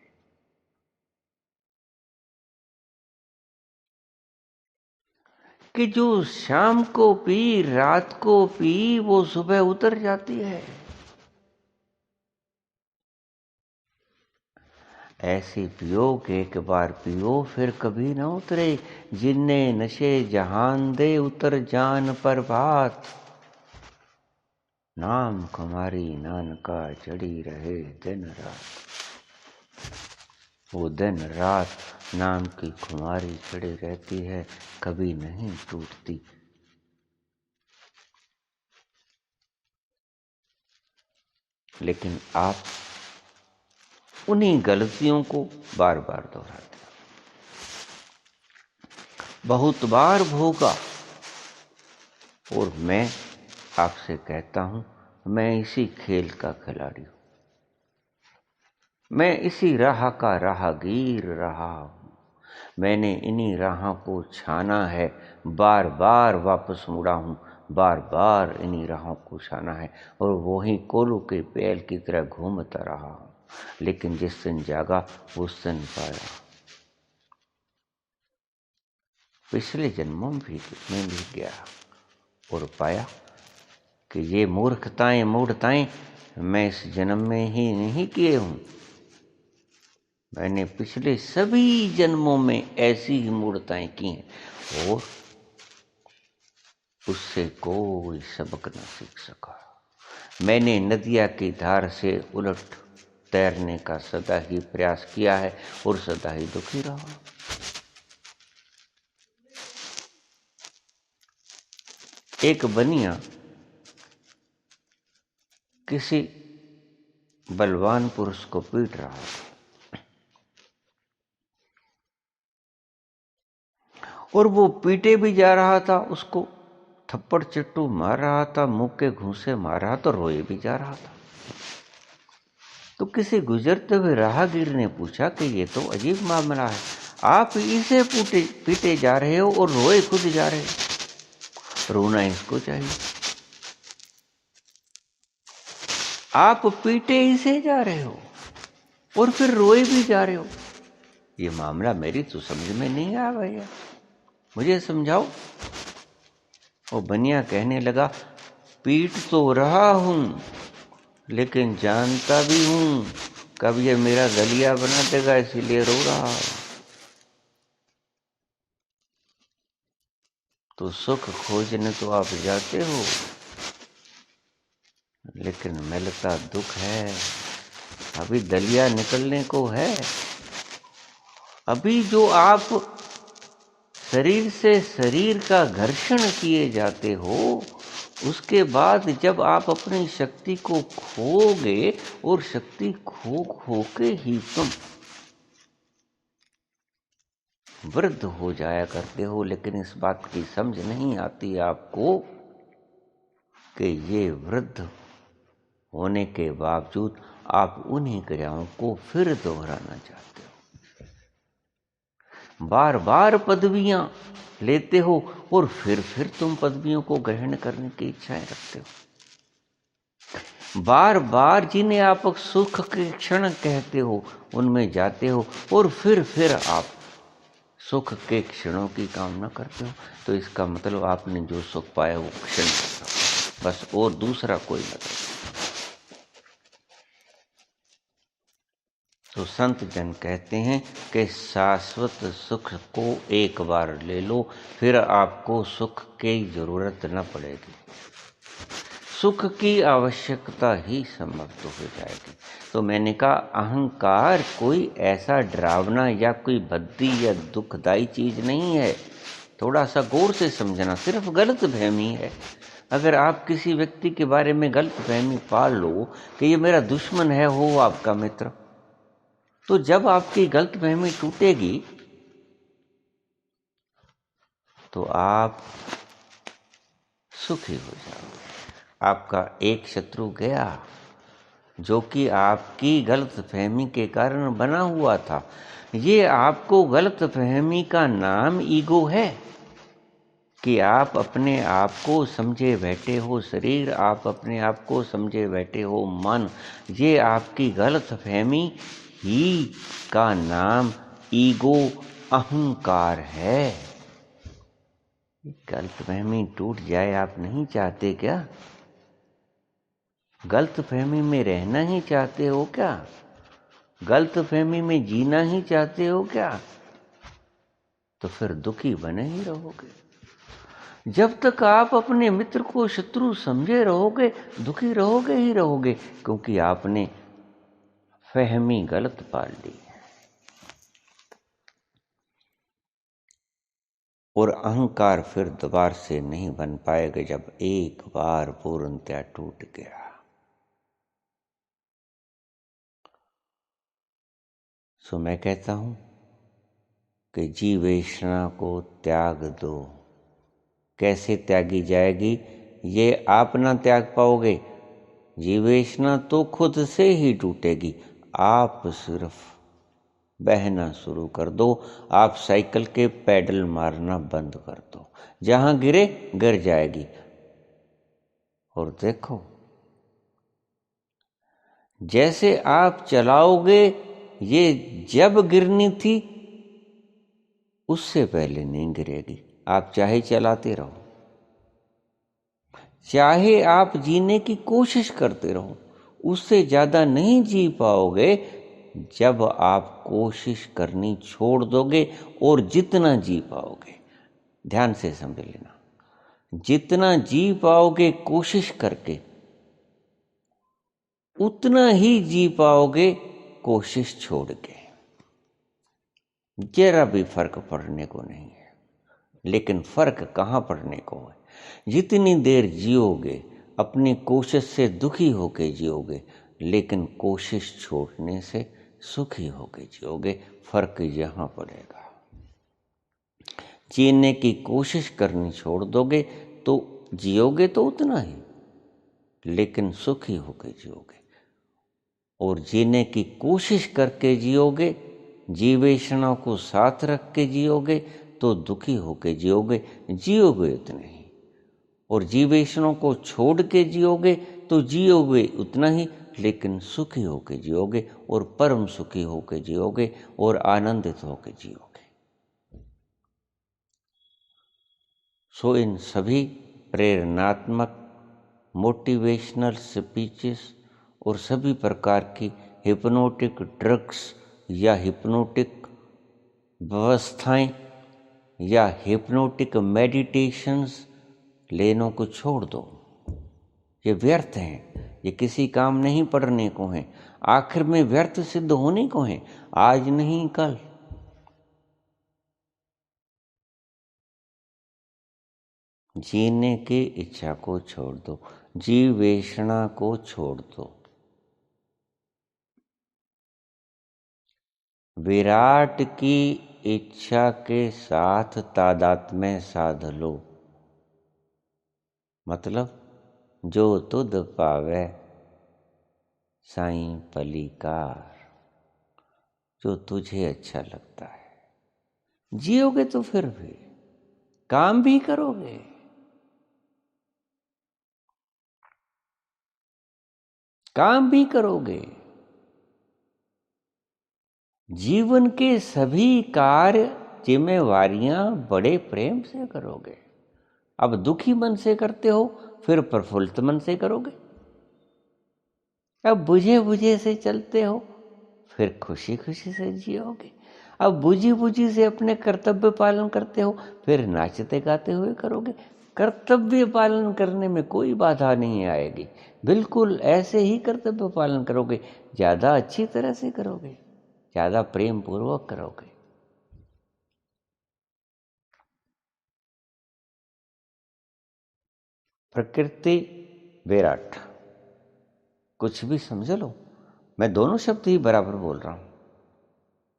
कि जो शाम को पी, रात को पी, वो सुबह उतर जाती है। ऐसी पियो कि एक बार पियो फिर कभी ना उतरे। जिन्ने नशे जहान दे उतर जान पर बात। नाम कुमारी नानका चढ़ी रहे दिन रात। वो दिन रात नाम की खुमारी चढ़ी रहती है, कभी नहीं टूटती। लेकिन आप उन्हीं गलतियों को बार बार दोहराते हो। बहुत बार भोगा, और मैं आपसे कहता हूं, मैं इसी खेल का खिलाड़ी हूं। मैं इसी राह का राहगीर रहा हूं। मैंने इन्हीं राहों को छाना है, बार बार वापस मुड़ा हूं, बार बार इन्हीं राहों को छाना है, और वही कोलू के बैल की तरह घूमता रहा हूं। लेकिन जिस दिन जागा उस दिन पाया, पिछले जन्मों में भी गया और पाया कि ये मूर्खताएं मूढ़ताएं मैं इस जन्म में ही नहीं किए हूं। मैंने पिछले सभी जन्मों में ऐसी ही मूर्खताएं की हैं, और उससे कोई सबक न सीख सका। मैंने नदिया की धार से उलट तैरने का सदा ही प्रयास किया है, और सदा ही दुखी रहा। एक बनिया किसी बलवान पुरुष को पीट रहा था, और वो पीटे भी जा रहा था, उसको थप्पड़ चट्टू मार रहा था, मुंह के घूंसे मार रहा था, रोए भी जा रहा था। तो किसी गुजरते हुए राहगीर ने पूछा कि ये तो अजीब मामला है, आप इसे पीटे जा रहे हो और रोए खुद जा रहे हो। रोना इसको चाहिए, आप पीटे इसे जा रहे हो और फिर रोए भी जा रहे हो। ये मामला मेरी तो समझ में नहीं आ भैया, मुझे समझाओ। वो बनिया कहने लगा, पीट तो रहा हूं, लेकिन जानता भी हूं कब ये मेरा गलिया बना देगा, इसीलिए रो रहा हूं। तो सुख खोजने तो आप जाते हो, लेकिन मिलता दुख है। अभी दलिया निकलने को है। अभी जो आप शरीर से शरीर का घर्षण किए जाते हो, उसके बाद जब आप अपनी शक्ति को खोगे, और शक्ति खो खो के ही तुम वृद्ध हो जाया करते हो। लेकिन इस बात की समझ नहीं आती आपको कि ये वृद्ध होने के बावजूद आप उन्हीं क्रियाओं को फिर दोहराना चाहते हो। बार बार पदवियां लेते हो, और फिर तुम पदवियों को ग्रहण करने की इच्छाएं रखते हो। बार बार जिन्हें आप सुख के क्षण कहते हो, उनमें जाते हो, और फिर आप सुख के क्षणों की कामना करते हो। तो इसका मतलब आपने जो सुख पाया वो क्षण का, बस, और दूसरा कोई मतलब। तो संत जन कहते हैं कि शाश्वत सुख को एक बार ले लो, फिर आपको सुख की जरूरत न पड़ेगी। सुख की आवश्यकता ही समाप्त हो जाएगी। तो मैंने कहा, अहंकार कोई ऐसा डरावना या कोई भद्दी या दुखदाई चीज नहीं है। थोड़ा सा गौर से समझना, सिर्फ गलत फहमी है। अगर आप किसी व्यक्ति के बारे में गलत फहमी पाल लो कि ये मेरा दुश्मन है, हो आपका मित्र, तो जब आपकी गलत फहमी टूटेगी तो आप सुखी हो जाओगे। आपका एक शत्रु गया, जो कि आपकी गलत फहमी के कारण बना हुआ था। ये आपको गलत फहमी का नाम ईगो है, कि आप अपने आप को समझे बैठे हो शरीर, आप अपने आप को समझे बैठे हो मन। ये आपकी गलत फहमी ही का नाम ईगो, अहंकार है। गलत फहमी टूट जाए आप नहीं चाहते क्या? गलत फहमी में रहना ही चाहते हो क्या? गलत फहमी में जीना ही चाहते हो क्या? तो फिर दुखी बने ही रहोगे। जब तक आप अपने मित्र को शत्रु समझे रहोगे, दुखी रहोगे ही रहोगे, क्योंकि आपने फहमी गलत पाल ली है। और अहंकार फिर दोबारा से नहीं बन पाएगा जब एक बार पूर्णतया टूट गया। सो मैं कहता हूं कि जीवेषणा को त्याग दो। कैसे त्यागी जाएगी ये आप ना त्याग पाओगे, जीवेषणा तो खुद से ही टूटेगी। आप सिर्फ बहना शुरू कर दो, आप साइकिल के पैडल मारना बंद कर दो, जहां गिरे गिर जाएगी। और देखो जैसे आप चलाओगे, ये जब गिरनी थी उससे पहले नहीं गिरेगी। आप चाहे चलाते रहो, चाहे आप जीने की कोशिश करते रहो, उससे ज्यादा नहीं जी पाओगे जब आप कोशिश करनी छोड़ दोगे। और जितना जी पाओगे, ध्यान से समझ लेना, जितना जी पाओगे कोशिश करके, उतना ही जी पाओगे कोशिश छोड़ के। जरा भी फर्क पड़ने को नहीं है। लेकिन फर्क कहाँ पड़ने को है? जितनी देर जियोगे अपनी कोशिश से दुखी होके जियोगे, लेकिन कोशिश छोड़ने से सुखी होके जियोगे। फर्क यहाँ पड़ेगा। जीने की कोशिश करनी छोड़ दोगे तो जियोगे तो उतना ही, लेकिन सुखी होके जियोगे। और जीने की कोशिश करके जियोगे, जीवेषणा को साथ रख के जियोगे तो दुखी होके जियोगे, जियोगे उतने ही। और जीवेषणों को छोड़ के जियोगे तो जियोगे उतना ही, लेकिन सुखी होके जियोगे और परम सुखी होके जियोगे और आनंदित होके जियोगे। सो इन सभी प्रेरणात्मक मोटिवेशनल स्पीचेस और सभी प्रकार की हिप्नोटिक ड्रग्स या हिप्नोटिक व्यवस्थाएं या हिप्नोटिक मेडिटेशंस लेनों को छोड़ दो। ये व्यर्थ हैं, ये किसी काम नहीं पड़ने को हैं, आखिर में व्यर्थ सिद्ध होने को हैं, आज नहीं कल। जीने की इच्छा को छोड़ दो, जीवेषणा को छोड़ दो। विराट की इच्छा के साथ तादात्म्य साध लो। मतलब जो तुध पावे साईं पलीकार, जो तुझे अच्छा लगता है। जियोगे तो फिर भी काम भी करोगे, काम भी करोगे, जीवन के सभी कार्य जिम्मेवारियां बड़े प्रेम से करोगे। अब दुखी मन से करते हो, फिर प्रफुल्लित मन से करोगे। अब बुझे बुझे से चलते हो, फिर खुशी खुशी से जियोगे। अब बुझी बुझी से अपने कर्तव्य पालन करते हो, फिर नाचते गाते हुए करोगे। कर्तव्य पालन करने में कोई बाधा नहीं आएगी, बिल्कुल ऐसे ही कर्तव्य पालन करोगे, ज्यादा अच्छी तरह से करोगे, ज्यादा प्रेम पूर्वक करोगे। प्रकृति विराट, कुछ भी समझ लो, मैं दोनों शब्द ही बराबर बोल रहा हूं।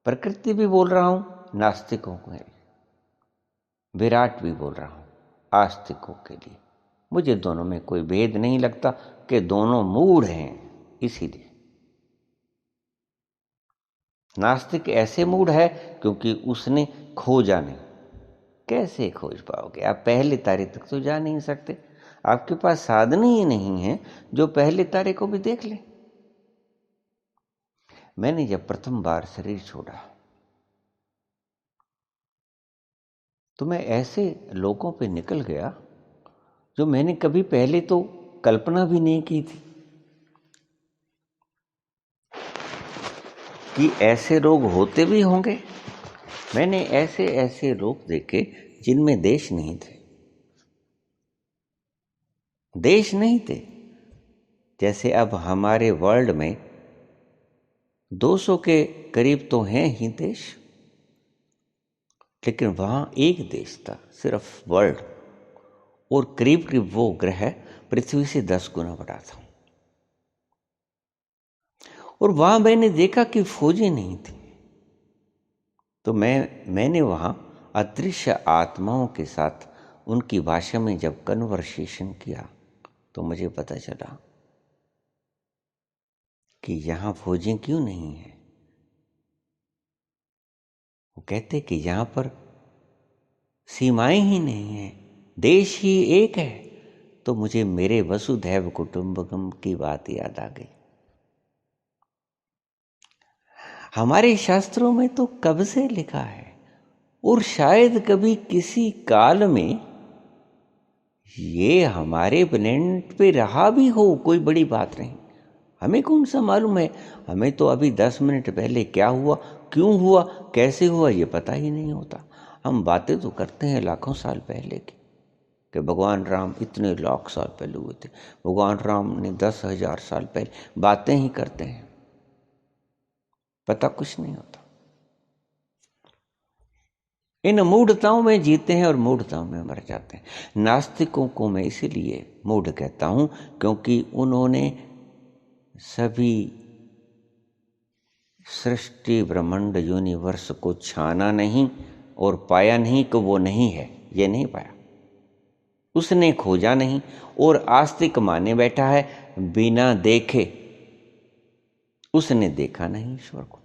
प्रकृति भी बोल रहा हूं नास्तिकों के लिए, विराट भी बोल रहा हूं आस्तिकों के लिए। मुझे दोनों में कोई भेद नहीं लगता कि दोनों मूढ़ हैं। इसीलिए नास्तिक ऐसे मूढ़ है क्योंकि उसने खोजा नहीं। कैसे खोज पाओगे? आप पहले तारे तक तो जा नहीं सकते, आपके पास साधन ही नहीं है जो पहले तारे को भी देख ले। मैंने जब प्रथम बार शरीर छोड़ा तो मैं ऐसे लोगों पे निकल गया जो मैंने कभी पहले तो कल्पना भी नहीं की थी कि ऐसे रोग होते भी होंगे। मैंने ऐसे ऐसे रोग देखे जिनमें देश नहीं थे, देश नहीं थे। जैसे अब हमारे वर्ल्ड में 200 के करीब तो हैं ही देश, लेकिन वहां एक देश था, सिर्फ वर्ल्ड, और करीब करीब वो ग्रह पृथ्वी से 10 गुना बड़ा था। और वहां मैंने देखा कि फौजें नहीं थी। तो मैंने वहां अदृश्य आत्माओं के साथ उनकी भाषा में जब कन्वर्सेशन किया तो मुझे पता चला कि यहां फौजें क्यों नहीं है। वो कहते कि यहां पर सीमाएं ही नहीं है, देश ही एक है। तो मुझे मेरे वसुधैव कुटुंबकम की बात याद आ गई। हमारे शास्त्रों में तो कब से लिखा है, और शायद कभी किसी काल में ये हमारे प्लेनेट पे रहा भी हो, कोई बड़ी बात नहीं। हमें कौन सा मालूम है। हमें तो अभी 10 मिनट पहले क्या हुआ, क्यों हुआ, कैसे हुआ, ये पता ही नहीं होता। हम बातें तो करते हैं लाखों साल पहले की, कि भगवान राम इतने लाख साल पहले हुए थे, भगवान राम ने 10,000 साल पहले, बातें ही करते हैं, पता कुछ नहीं होता। इन मूढ़ताओं में जीते हैं और मूढ़ताओं में मर जाते हैं। नास्तिकों को मैं इसीलिए मूढ़ कहता हूं क्योंकि उन्होंने सभी सृष्टि ब्रह्मांड यूनिवर्स को छाना नहीं और पाया नहीं कि वो नहीं है, ये नहीं पाया। उसने खोजा नहीं और आस्तिक माने बैठा है बिना देखे। उसने देखा नहीं ईश्वर को।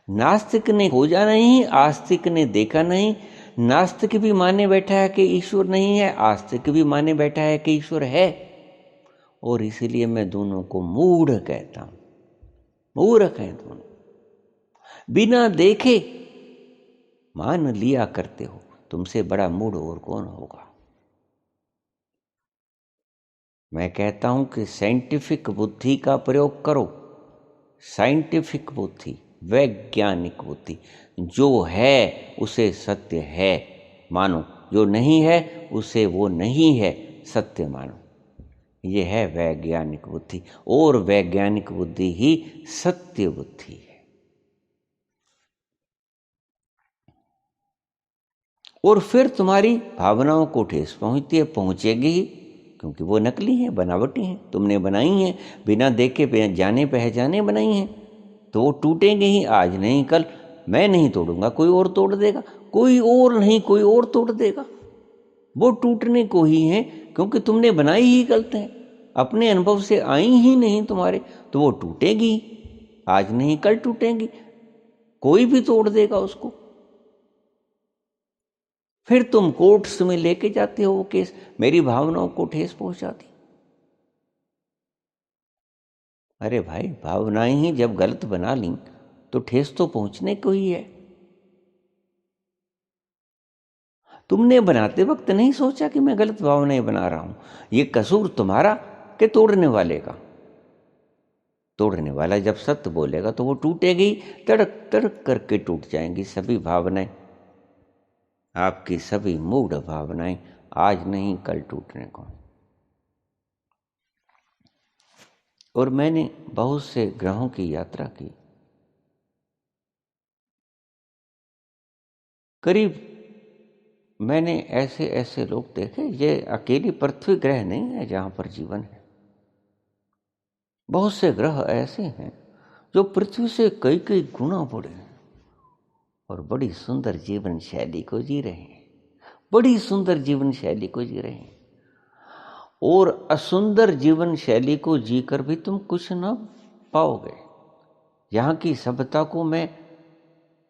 नास्तिक ने खोजा नहीं, आस्तिक ने देखा नहीं। नास्तिक भी माने बैठा है कि ईश्वर नहीं है, आस्तिक भी माने बैठा है कि ईश्वर है। और इसीलिए मैं दोनों को मूढ़ कहता हूं। मूर्ख हैं दोनों, बिना देखे मान लिया करते हो। तुमसे बड़ा मूढ़ और कौन होगा। मैं कहता हूं कि साइंटिफिक बुद्धि का प्रयोग करो। साइंटिफिक बुद्धि, वैज्ञानिक बुद्धि, जो है उसे सत्य है मानो, जो नहीं है उसे वो नहीं है सत्य मानो। ये है वैज्ञानिक बुद्धि, और वैज्ञानिक बुद्धि ही सत्य बुद्धि है। और फिर तुम्हारी भावनाओं को ठेस पहुंचती है, पहुंचेगी ही, क्योंकि वो नकली हैं, बनावटी हैं, तुमने बनाई हैं, बिना देखे जाने पहचाने बनाई हैं। तो वो टूटेंगे ही, आज नहीं कल। मैं नहीं तोड़ूंगा, कोई और तोड़ देगा, कोई और नहीं, कोई और तोड़ देगा। वो टूटने को ही है, क्योंकि तुमने बनाई ही गलत है, अपने अनुभव से आई ही नहीं तुम्हारे, तो वो टूटेगी। आज नहीं कल टूटेंगी, कोई भी तोड़ देगा उसको। फिर तुम कोर्ट्स में लेके जाते हो वो केस, मेरी भावनाओं को ठेस पहुंचाती। अरे भाई, भावनाएं ही जब गलत बना ली तो ठेस तो पहुंचने को ही है। तुमने बनाते वक्त नहीं सोचा कि मैं गलत भावनाएं बना रहा हूं। ये कसूर तुम्हारा कि तोड़ने वाले का। तोड़ने वाला जब सत्य बोलेगा तो वो टूटेगी, तड़क तड़क करके टूट जाएंगी सभी भावनाएं। आपकी सभी मूढ़ भावनाएं आज नहीं कल टूटने को। और मैंने बहुत से ग्रहों की यात्रा की। करीब मैंने ऐसे ऐसे लोग देखे, ये अकेली पृथ्वी ग्रह नहीं है जहां पर जीवन है। बहुत से ग्रह ऐसे हैं जो पृथ्वी से कई कई गुना बड़े हैं और बड़ी सुंदर जीवन शैली को जी रहे हैं। बड़ी सुंदर जीवन शैली को जी रहे हैं। और असुंदर जीवन शैली को जीकर भी तुम कुछ ना पाओगे। यहाँ की सभ्यता को मैं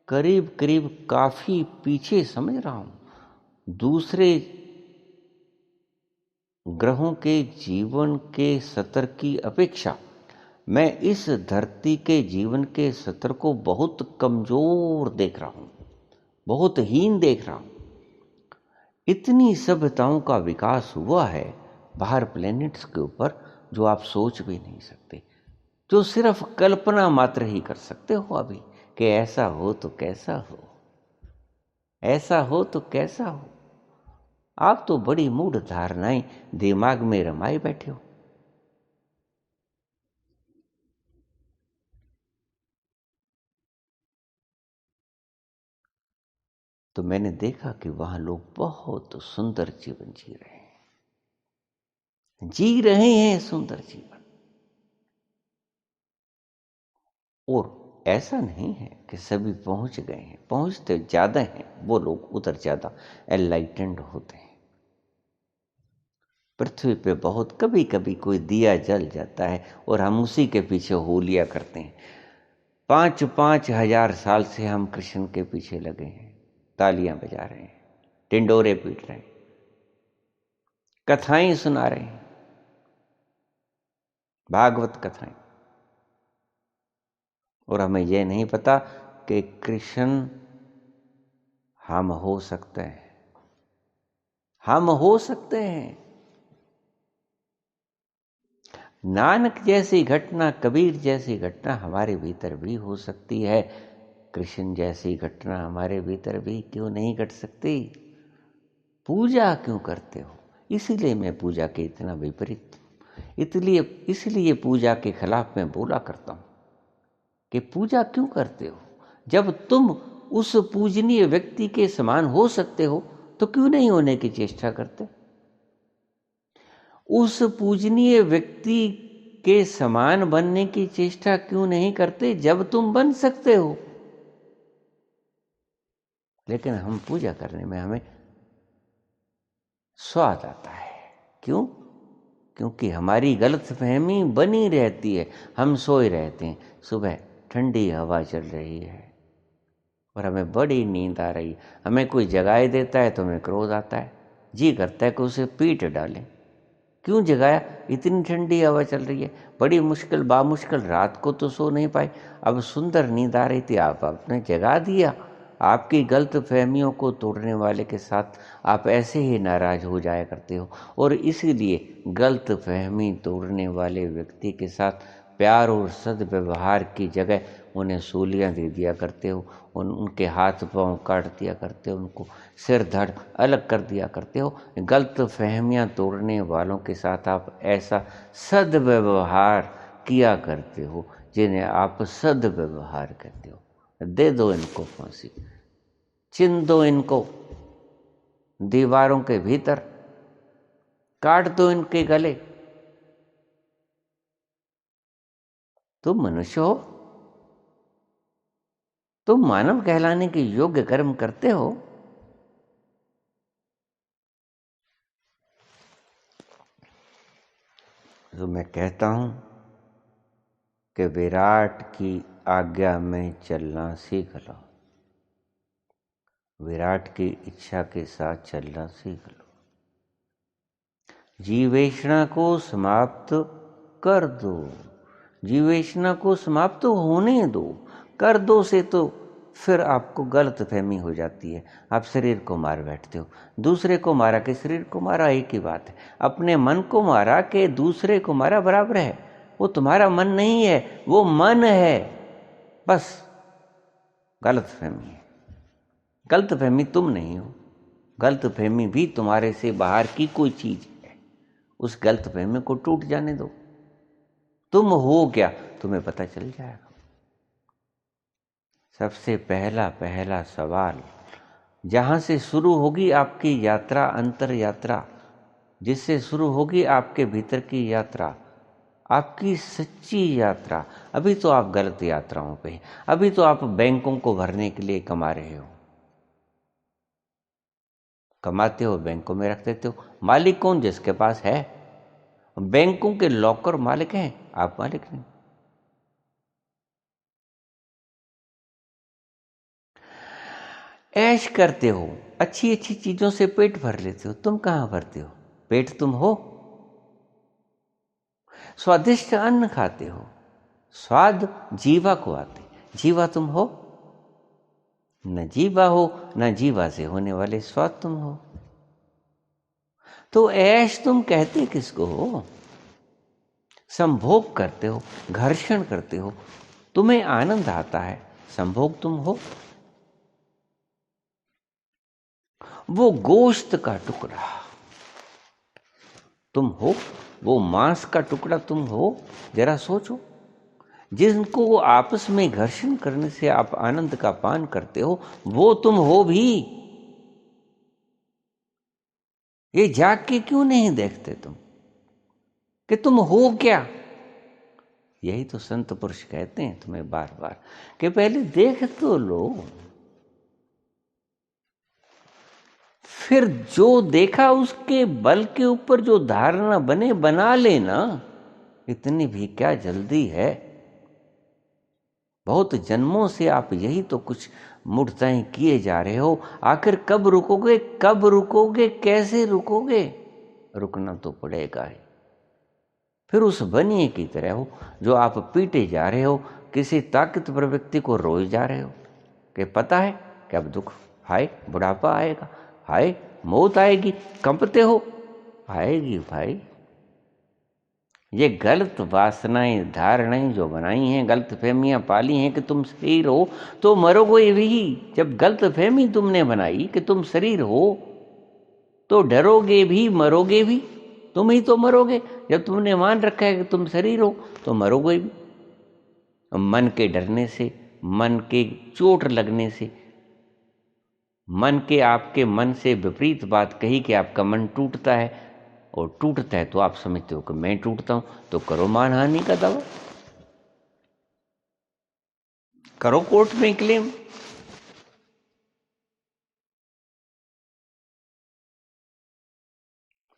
करीब करीब काफी पीछे समझ रहा हूं। दूसरे ग्रहों के जीवन के सतर की अपेक्षा मैं इस धरती के जीवन के सतर को बहुत कमजोर देख रहा हूं, बहुत हीन देख रहा हूं। इतनी सभ्यताओं का विकास हुआ है बाहर प्लैनेट्स के ऊपर, जो आप सोच भी नहीं सकते, जो सिर्फ कल्पना मात्र ही कर सकते हो अभी, कि ऐसा हो तो कैसा हो, ऐसा हो तो कैसा हो। आप तो बड़ी मूढ़ धारणाएं दिमाग में रमाए बैठे हो। तो मैंने देखा कि वहां लोग बहुत सुंदर जीवन जी रहे हैं सुंदर जीवन। और ऐसा नहीं है कि सभी पहुंच गए हैं, पहुंचते ज्यादा हैं वो लोग, उधर ज्यादा एनलाइटेंड होते हैं। पृथ्वी पे बहुत कभी कभी कोई दिया जल जाता है और हम उसी के पीछे होलिया करते हैं। 5,000 साल से हम कृष्ण के पीछे लगे हैं, तालियां बजा रहे हैं, टिंडोरे पीट रहे हैं, कथाएं सुना रहे हैं, भागवत कथाएं। और हमें यह नहीं पता कि कृष्ण हम हो सकते हैं, हम हो सकते हैं। नानक जैसी घटना, कबीर जैसी घटना हमारे भीतर भी हो सकती है। कृष्ण जैसी घटना हमारे भीतर भी क्यों नहीं घट सकती? पूजा क्यों करते हो? इसीलिए मैं पूजा के इतना विपरीत, इसलिए पूजा के खिलाफ मैं बोला करता हूं कि पूजा क्यों करते हो? जब तुम उस पूजनीय व्यक्ति के समान हो सकते हो तो क्यों नहीं होने की चेष्टा करते? उस पूजनीय व्यक्ति के समान बनने की चेष्टा क्यों नहीं करते जब तुम बन सकते हो? लेकिन हम पूजा करने में हमें स्वाद आता है। क्यों? क्योंकि हमारी गलतफहमी बनी रहती है। हम सोए रहते हैं, सुबह ठंडी हवा चल रही है और हमें बड़ी नींद आ रही है। हमें कोई जगाए देता है तो हमें क्रोध आता है, जी करता है कि उसे पीट डालें। क्यों जगाया? इतनी ठंडी हवा चल रही है, बड़ी मुश्किल बामुश्किल रात को तो सो नहीं पाए, अब सुंदर नींद आ रही थी, आपने जगा दिया। आपकी गलत फहमियों को तोड़ने वाले के साथ आप ऐसे ही नाराज हो जाया करते हो, और इसीलिए गलत फहमी तोड़ने वाले व्यक्ति के साथ प्यार और सद्व्यवहार की जगह उन्हें सूलियाँ दे दिया करते हो, उनके हाथ पांव काट दिया करते हो, उनको सिर धड़ अलग कर दिया करते हो। गलत फहमियाँ तोड़ने वालों के साथ आप ऐसा सद्व्यवहार किया करते हो जिन्हें आप सद्व्यवहार कहते हो। दे दो इनको फांसी, चिन दो इनको दीवारों के भीतर, काट दो इनके गले। तुम मनुष्य हो, तुम मानव कहलाने के योग्य कर्म करते हो। तो मैं कहता हूं कि विराट की आज्ञा में चलना सीख लो, विराट की इच्छा के साथ चलना सीख लो। जीवेषणा को समाप्त कर दो, जीवेषणा को समाप्त होने दो। कर दो से तो फिर आपको गलत फहमी हो जाती है, आप शरीर को मार बैठते हो। दूसरे को मारा कि शरीर को मारा एक ही बात है। अपने मन को मारा कि दूसरे को मारा बराबर है। वो तुम्हारा मन नहीं है, वो मन है, बस गलत फहमी है। गलत फहमी तुम नहीं हो, गलत फहमी भी तुम्हारे से बाहर की कोई चीज है। उस गलत फहमी को टूट जाने दो। तुम हो क्या तुम्हें पता चल जाएगा। सबसे पहला सवाल, जहां से शुरू होगी आपकी यात्रा, अंतर यात्रा, जिससे शुरू होगी आपके भीतर की यात्रा, आपकी सच्ची यात्रा। अभी तो आप गलत यात्राओं पे हैं। अभी तो आप बैंकों को भरने के लिए कमा रहे हो, कमाते हो बैंकों में रख देते हो। मालिक कौन? जिसके पास है। बैंकों के लॉकर मालिक हैं, आप मालिक नहीं। ऐश करते हो, अच्छी अच्छी चीजों से पेट भर लेते हो। तुम कहां भरते हो? पेट तुम हो। स्वादिष्ट अन्न खाते हो, स्वाद जीवा को आते, जीवा तुम हो। न जीवा हो, न जीवा से होने वाले स्वाद तुम हो। तो ऐश तुम कहते किसको हो? संभोग करते हो, घर्षण करते हो, तुम्हें आनंद आता है, संभोग तुम हो। वो गोश्त का टुकड़ा तुम हो, वो मांस का टुकड़ा तुम हो। जरा सोचो, जिनको आपस में घर्षण करने से आप आनंद का पान करते हो, वो तुम हो भी। ये जाग के क्यों नहीं देखते तुम कि तुम हो क्या? यही तो संत पुरुष कहते हैं तुम्हें बार बार कि पहले देख तो लो, फिर जो देखा उसके बल के ऊपर जो धारणा बने बना लेना। इतनी भी क्या जल्दी है? बहुत जन्मों से आप यही तो कुछ मुड़ताएं किए जा रहे हो। आखिर कब रुकोगे? कब रुकोगे? कैसे रुकोगे? रुकना तो पड़ेगा ही। फिर उस बनिए की तरह हो जो आप पीटे जा रहे हो, किसी ताकतवर व्यक्ति को रोए जा रहे हो कि पता है कि अब दुख, हाय बुढ़ापा आएगा, हाय मौत आएगी, कंपते हो। आएगी भाई। ये गलत वासनाएं धारणाएं जो बनाई हैं, गलत फहमियां पाली हैं कि तुम शरीर हो तो मरोगे भी। जब गलत फहमी तुमने बनाई कि तुम शरीर हो तो डरोगे भी, मरोगे भी। तुम ही तो मरोगे जब तुमने मान रखा है कि तुम शरीर हो तो मरोगे भी। मन के डरने से, मन के चोट लगने से, मन के आपके मन से विपरीत बात कही कि आपका मन टूटता है, और टूटता है तो आप समझते हो कि मैं टूटता हूं, तो करो मानहानि का दावा, करो कोर्ट में क्लेम।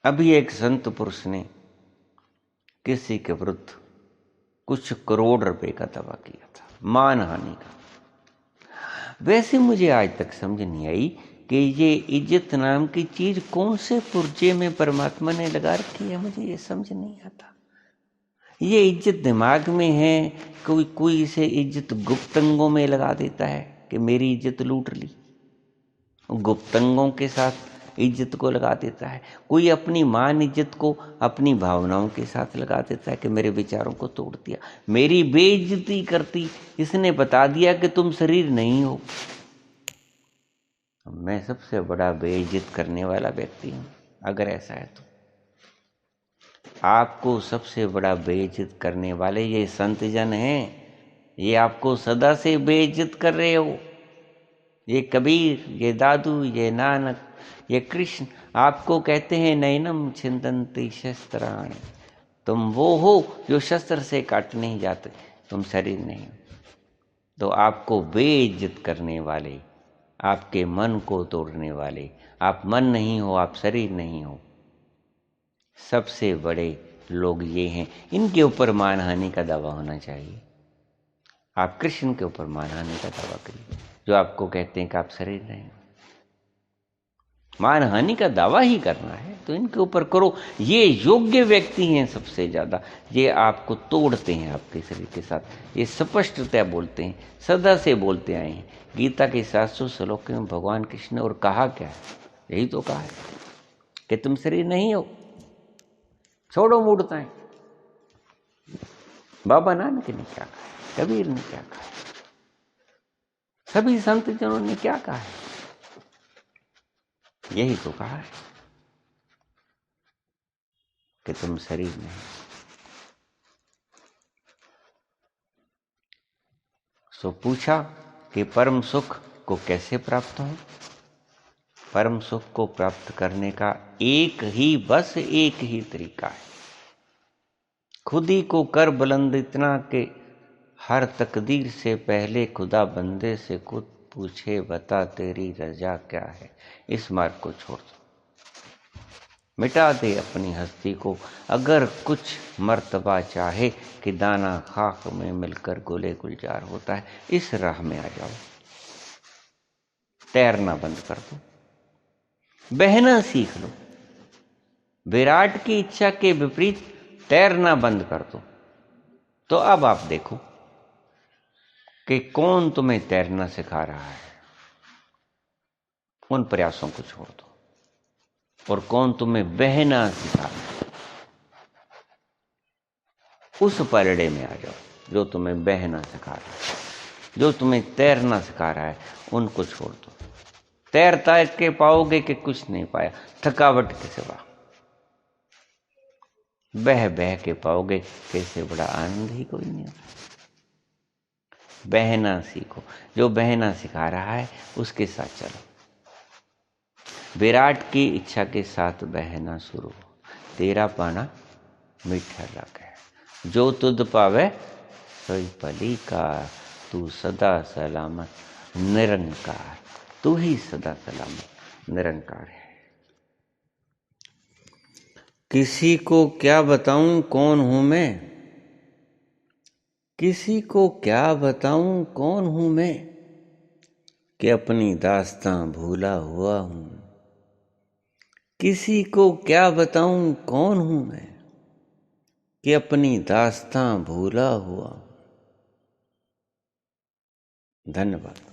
अभी एक संत पुरुष ने किसी के विरुद्ध कुछ करोड़ रुपए का दावा किया था, मानहानि का। वैसे मुझे आज तक समझ नहीं आई कि ये इज्जत नाम की चीज कौन से पुर्जे में परमात्मा ने लगा रखी है। मुझे ये समझ नहीं आता। ये इज्जत दिमाग में है, कोई इसे इज्जत गुप्तंगों में लगा देता है कि मेरी इज्जत लूट ली, गुप्तंगों के साथ इज्जत को लगा देता है। कोई अपनी मान इज्जत को अपनी भावनाओं के साथ लगा देता है कि मेरे विचारों को तोड़ दिया, मेरी बेइज्जती करती, इसने बता दिया कि तुम शरीर नहीं हो। मैं सबसे बड़ा बेइज्जत करने वाला व्यक्ति हूं। अगर ऐसा है तो आपको सबसे बड़ा बेइज्जत करने वाले ये संत जन हैं। ये आपको सदा से बेइज्जत कर रहे हो। ये कबीर, ये दादू, ये नानक, ये कृष्ण आपको कहते हैं नैनम छिंदन्ति शस्त्राणि। तुम वो हो जो शस्त्र से काटने ही जाते, तुम शरीर नहीं हो। तो आपको बेइज्जत करने वाले, आपके मन को तोड़ने वाले, आप मन नहीं हो, आप शरीर नहीं हो, सबसे बड़े लोग ये हैं। इनके ऊपर मानहानि का दावा होना चाहिए। आप कृष्ण के ऊपर मानहानि का दावा करिए जो आपको कहते हैं कि आप शरीर नहीं हो। मानहानि का दावा ही करना है तो इनके ऊपर करो। ये योग्य व्यक्ति हैं सबसे ज्यादा। ये आपको तोड़ते हैं आपके शरीर के साथ। ये स्पष्टतः बोलते हैं, सदा से बोलते आए हैं। गीता के 700 श्लोक में भगवान कृष्ण ने और कहा क्या है? यही तो कहा है कि तुम शरीर नहीं हो, छोड़ो मूढ़ताएं। बाबा नानक ने क्या कहा, कबीर ने क्या कहा, सभी संत जनों ने क्या कहा है? यही तो कहा है कि तुम शरीर नहीं। सो पूछा कि परम सुख को कैसे प्राप्त हो? परम सुख को प्राप्त करने का बस एक ही तरीका है। खुद ही को कर बुलंद इतना कि हर तकदीर से पहले खुदा बंदे से खुद पूछे बता तेरी रजा क्या है। इस मार्ग को छोड़ दो, मिटा दे अपनी हस्ती को। अगर कुछ मर्तबा चाहे कि दाना खाक में मिलकर गुले गुलजार होता है, इस राह में आ जाओ। तैरना बंद कर दो, बहना सीख लो। विराट की इच्छा के विपरीत तैरना बंद कर दो। तो अब आप देखो कि कौन तुम्हें तैरना सिखा रहा है। उन प्रयासों को छोड़ दो। और कौन तुम्हें बहना सिखा रहा है, उस पलड़े में आ जाओ जो तुम्हें बहना सिखा रहा है, जो तुम्हें तैरना सिखा रहा है। उनको छोड़ दो। तैर के पाओगे कि कुछ नहीं पाया, थकावट के सिवा। बह बह के पाओगे कैसे बड़ा आनंद ही कोई नहीं होता। बहना सीखो, जो बहना सिखा रहा है उसके साथ चलो। विराट की इच्छा के साथ बहना शुरू, तेरा पाना मीठा लागे। जो तुद पावे सोई भली कार, तू सदा सलामत निरंकार, तू ही सदा सलामत निरंकार है। किसी को क्या बताऊं कौन हूं मैं, किसी को क्या बताऊं कौन हूं मैं, कि अपनी दास्तां भूला हुआ हूं। किसी को क्या बताऊं कौन हूं मैं, कि अपनी दास्तां भूला हुआ हूं। धन्यवाद।